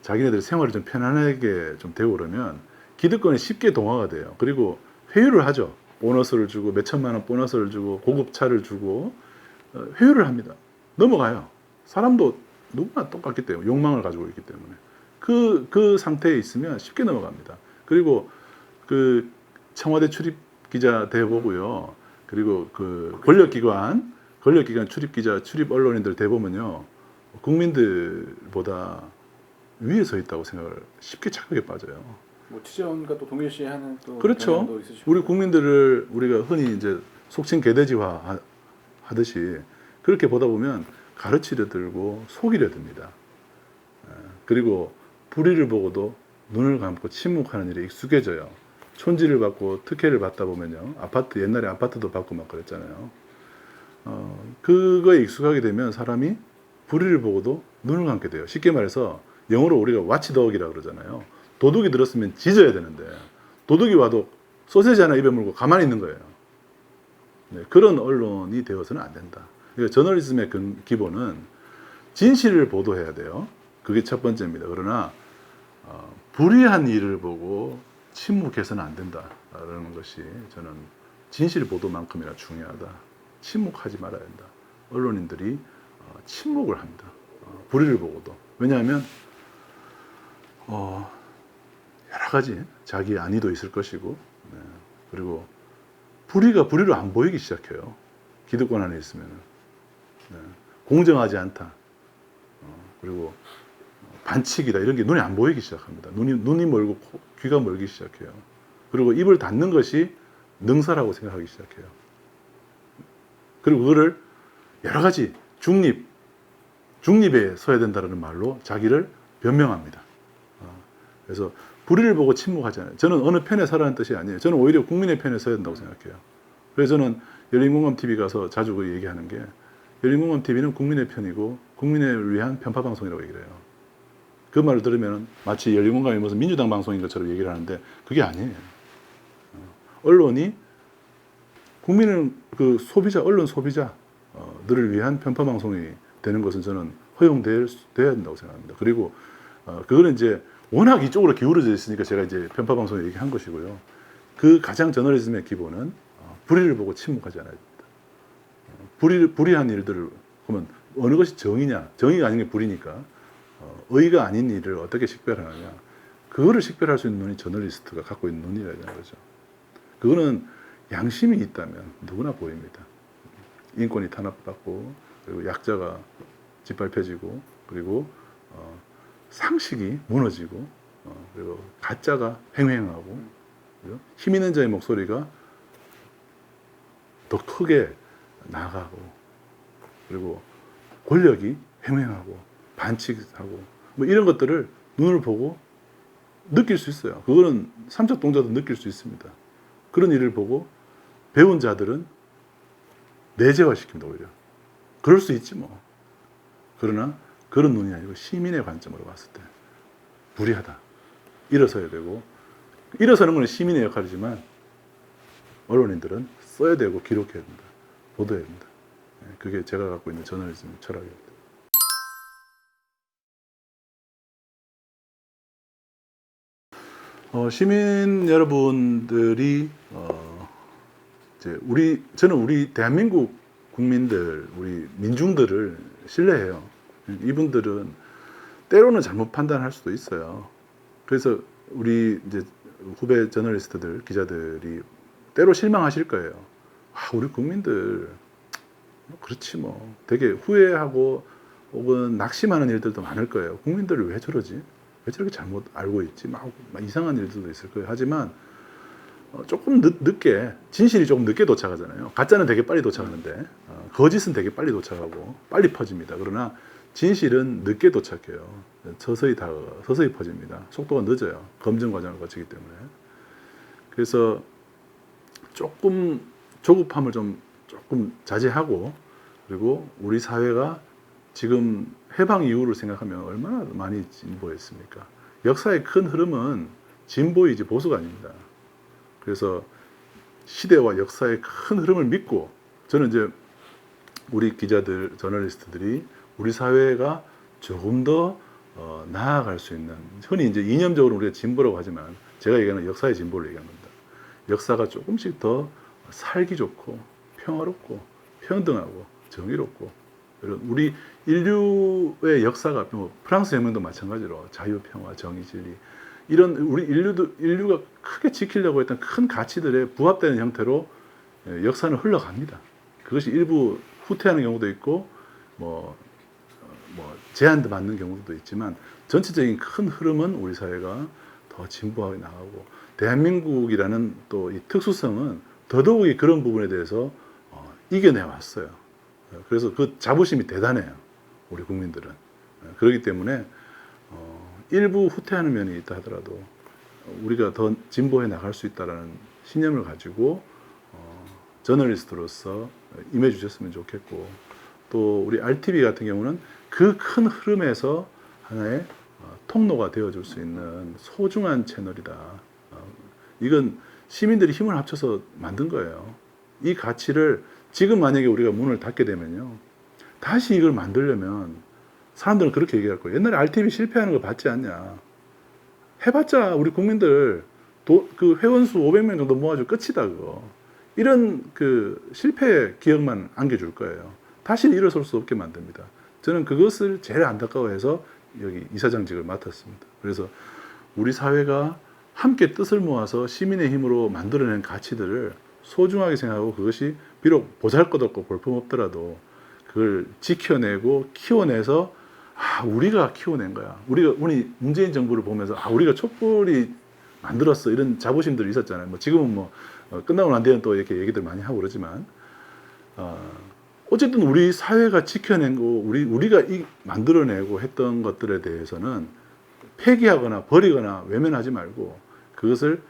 자기네들 생활이 좀 편안하게 좀 되고 그러면 기득권에 쉽게 동화가 돼요. 그리고 회유를 하죠. 보너스를 주고 몇 천만 원 보너스를 주고 고급 차를 주고 회유를 합니다. 넘어가요. 사람도 누구나 똑같기 때문에 욕망을 가지고 있기 때문에 그 상태에 있으면 쉽게 넘어갑니다. 그리고 그 청와대 출입 기자 대보고요. 그리고 그 권력기관 출입 기자 출입 언론인들 대보면요. 국민들보다 위에 서 있다고 생각을 쉽게 착각에 빠져요. 뭐 취재원과 또 동일시하는 또 그렇죠. 경향도 있으시고. 우리 국민들을 우리가 흔히 이제 속칭 개돼지화 하듯이 그렇게 보다 보면 가르치려 들고 속이려 듭니다. 그리고 불의를 보고도 눈을 감고 침묵하는 일에 익숙해져요. 촌지를 받고 특혜를 받다 보면요. 옛날에 아파트도 받고 막 그랬잖아요. 그거에 익숙하게 되면 사람이 불의를 보고도 눈을 감게 돼요. 쉽게 말해서 영어로 우리가 watchdog이라고 그러잖아요. 도둑이 들었으면 짖어야 되는데 도둑이 와도 소세지 하나 입에 물고 가만히 있는 거예요. 네, 그런 언론이 되어서는 안 된다. 그러니까 저널리즘의 기본은 진실을 보도해야 돼요. 그게 첫 번째입니다. 그러나 불의한 일을 보고 침묵해서는 안 된다라는 것이 저는 진실 보도만큼이나 중요하다. 침묵하지 말아야 된다. 언론인들이 침묵을 합니다. 불의를 보고도. 왜냐하면 여러 가지 자기의 안위도 있을 것이고 네. 그리고 불의가 불의로 안 보이기 시작해요. 기득권 안에 있으면 네. 공정하지 않다. 그리고 반칙이다 이런 게 눈에 안 보이기 시작합니다. 눈이 멀고 귀가 멀기 시작해요. 그리고 입을 닫는 것이 능사라고 생각하기 시작해요. 그리고 그거를 여러 가지 중립에 서야 된다는 말로 자기를 변명합니다. 그래서 불의를 보고 침묵하잖아요. 저는 어느 편에 서라는 뜻이 아니에요. 저는 오히려 국민의 편에 서야 된다고 생각해요. 그래서 저는 열린공감TV 가서 자주 그 얘기하는 게 열린공감TV는 국민의 편이고 국민을 위한 편파방송이라고 얘기를 해요. 그 말을 들으면 마치 열린공감이 무슨 민주당 방송인 것처럼 얘기를 하는데 그게 아니에요. 언론이 국민은 그 언론 소비자들을 위한 편파방송이 되는 것은 저는 허용돼야 된다고 생각합니다. 그리고 그거는 이제 워낙 이쪽으로 기울어져 있으니까 제가 이제 편파방송에 얘기한 것이고요. 그 가장 저널리즘의 기본은 불의를 보고 침묵하지 않아야 됩니다. 불의한 일들을 그러면 어느 것이 정의냐? 정의가 아닌 게 불의니까 의가 아닌 일을 어떻게 식별하느냐? 그거를 식별할 수 있는 눈이 저널리스트가 갖고 있는 눈이라는 거죠. 그거는 양심이 있다면 누구나 보입니다. 인권이 탄압받고 그리고 약자가 짓밟혀지고 그리고 상식이 무너지고 그리고 가짜가 횡행하고 힘 있는 자의 목소리가 더 크게 나가고 그리고 권력이 횡행하고 반칙하고 뭐 이런 것들을 눈을 보고 느낄 수 있어요. 그거는 삼척 동자도 느낄 수 있습니다. 그런 일을 보고 배운 자들은 내재화시킵니다. 오히려 그럴 수 있지 뭐. 그러나 그런 눈이 아니고 시민의 관점으로 봤을 때 불의하다. 일어서야 되고 일어서는 건 시민의 역할이지만 언론인들은 써야 되고 기록해야 된다. 보도해야 된다. 그게 제가 갖고 있는 저널리즘 철학입니다. 시민 여러분들이 이제 저는 우리 대한민국 국민들, 우리 민중들을 신뢰해요. 이분들은 때로는 잘못 판단할 수도 있어요. 그래서 우리 이제 후배 저널리스트들, 기자들이 때로 실망하실 거예요. 우리 국민들 그렇지 뭐 되게 후회하고 혹은 낙심하는 일들도 많을 거예요. 국민들을 왜 저러지? 왜 저렇게 잘못 알고 있지? 막 이상한 일들도 있을 거예요. 하지만 조금 늦게 진실이 조금 늦게 도착하잖아요. 가짜는 되게 빨리 도착하는데 거짓은 되게 빨리 도착하고 빨리 퍼집니다. 그러나 진실은 늦게 도착해요. 서서히 퍼집니다. 속도가 늦어요. 검증 과정을 거치기 때문에. 그래서 조금 조급함을 조금 자제하고 그리고 우리 사회가 지금 해방 이후를 생각하면 얼마나 많이 진보했습니까? 역사의 큰 흐름은 진보이지 보수가 아닙니다. 그래서 시대와 역사의 큰 흐름을 믿고 저는 이제 우리 기자들, 저널리스트들이 우리 사회가 조금 더 나아갈 수 있는, 흔히 이제 이념적으로 우리가 진보라고 하지만 제가 얘기하는 역사의 진보를 얘기하는 겁니다. 역사가 조금씩 더 살기 좋고 평화롭고 평등하고 정의롭고, 이런 우리 인류의 역사가 뭐 프랑스 혁명도 마찬가지로 자유, 평화, 정의, 진리, 이런 우리 인류가 크게 지키려고 했던 큰 가치들에 부합되는 형태로 역사는 흘러갑니다. 그것이 일부 후퇴하는 경우도 있고 뭐 제한도 받는 경우도 있지만 전체적인 큰 흐름은 우리 사회가 더 진보하게 나가고, 대한민국이라는 또 이 특수성은 더더욱이 그런 부분에 대해서 이겨내 왔어요. 그래서 그 자부심이 대단해요, 우리 국민들은. 그렇기 때문에 일부 후퇴하는 면이 있다 하더라도 우리가 더 진보해 나갈 수 있다라는 신념을 가지고 저널리스트로서 임해 주셨으면 좋겠고, 또 우리 RTV 같은 경우는 그 큰 흐름에서 하나의 통로가 되어줄 수 있는 소중한 채널이다. 이건 시민들이 힘을 합쳐서 만든 거예요. 이 가치를 지금 만약에 우리가 문을 닫게 되면요, 다시 이걸 만들려면 사람들은 그렇게 얘기할 거예요. 옛날에 RTV 실패하는 거 봤지 않냐. 해봤자 우리 국민들 그 회원수 500명 정도 모아주고 끝이다 그거. 이런 그 실패의 기억만 안겨줄 거예요. 다시는 일어설 수 없게 만듭니다. 저는 그것을 제일 안타까워해서 여기 이사장직을 맡았습니다. 그래서 우리 사회가 함께 뜻을 모아서 시민의 힘으로 만들어낸 가치들을 소중하게 생각하고, 그것이 비록 보잘것없고 볼품없더라도 그걸 지켜내고 키워내서 우리가 키워낸 거야. 우리 문재인 정부를 보면서 우리가 촛불이 만들었어, 이런 자부심들이 있었잖아요. 뭐 지금은 뭐 끝나고 난 뒤에는 또 이렇게 얘기들 많이 하고 그러지만 어쨌든 우리 사회가 지켜낸 거, 우리가 만들어내고 했던 것들에 대해서는 폐기하거나 버리거나 외면하지 말고 그것을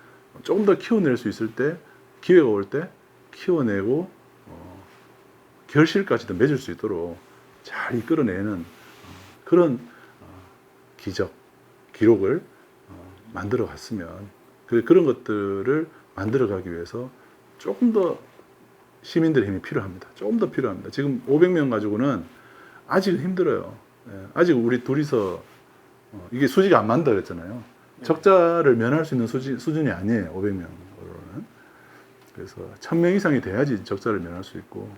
조금 더 키워낼 수 있을 때, 기회가 올 때 키워내고 결실까지도 맺을 수 있도록 잘 이끌어내는 그런 기록을 만들어 갔으면, 그런 것들을 만들어 가기 위해서 조금 더 시민들의 힘이 필요합니다. 조금 더 필요합니다. 지금 500명 가지고는 아직 힘들어요. 아직 우리 둘이서 이게 수지가 안 맞는다 그랬잖아요. 적자를 면할 수 있는 수준이 아니에요, 500명으로는. 그래서 1000명 이상이 돼야지 적자를 면할 수 있고,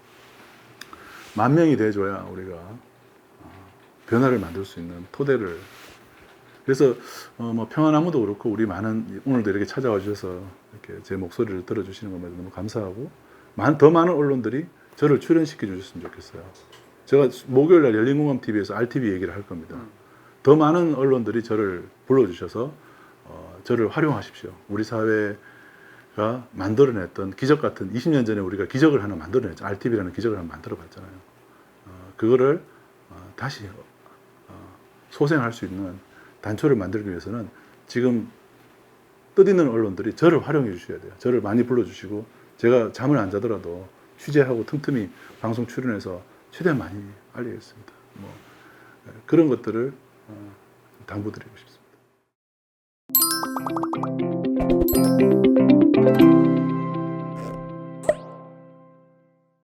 10,000명이 돼줘야 우리가 변화를 만들 수 있는 토대를. 그래서 뭐 평안나무도 그렇고 우리 많은, 오늘도 이렇게 찾아와 주셔서 이렇게 제 목소리를 들어주시는 것만 너무 감사하고, 더 많은 언론들이 저를 출연시켜 주셨으면 좋겠어요. 제가 목요일날 열린공감TV에서 RTV 얘기를 할 겁니다. 더 많은 언론들이 저를 불러주셔서 저를 활용하십시오. 우리 사회가 만들어냈던 기적 같은, 20년 전에 우리가 기적을 하나 만들어냈죠. RTV라는 기적을 하나 만들어 봤잖아요. 그거를 다시 소생할 수 있는 단초를 만들기 위해서는 지금 뜻있는 언론들이 저를 활용해 주셔야 돼요. 저를 많이 불러주시고, 제가 잠을 안 자더라도 취재하고 틈틈이 방송 출연해서 최대한 많이 알리겠습니다. 뭐 그런 것들을 당부드리고 싶습니다.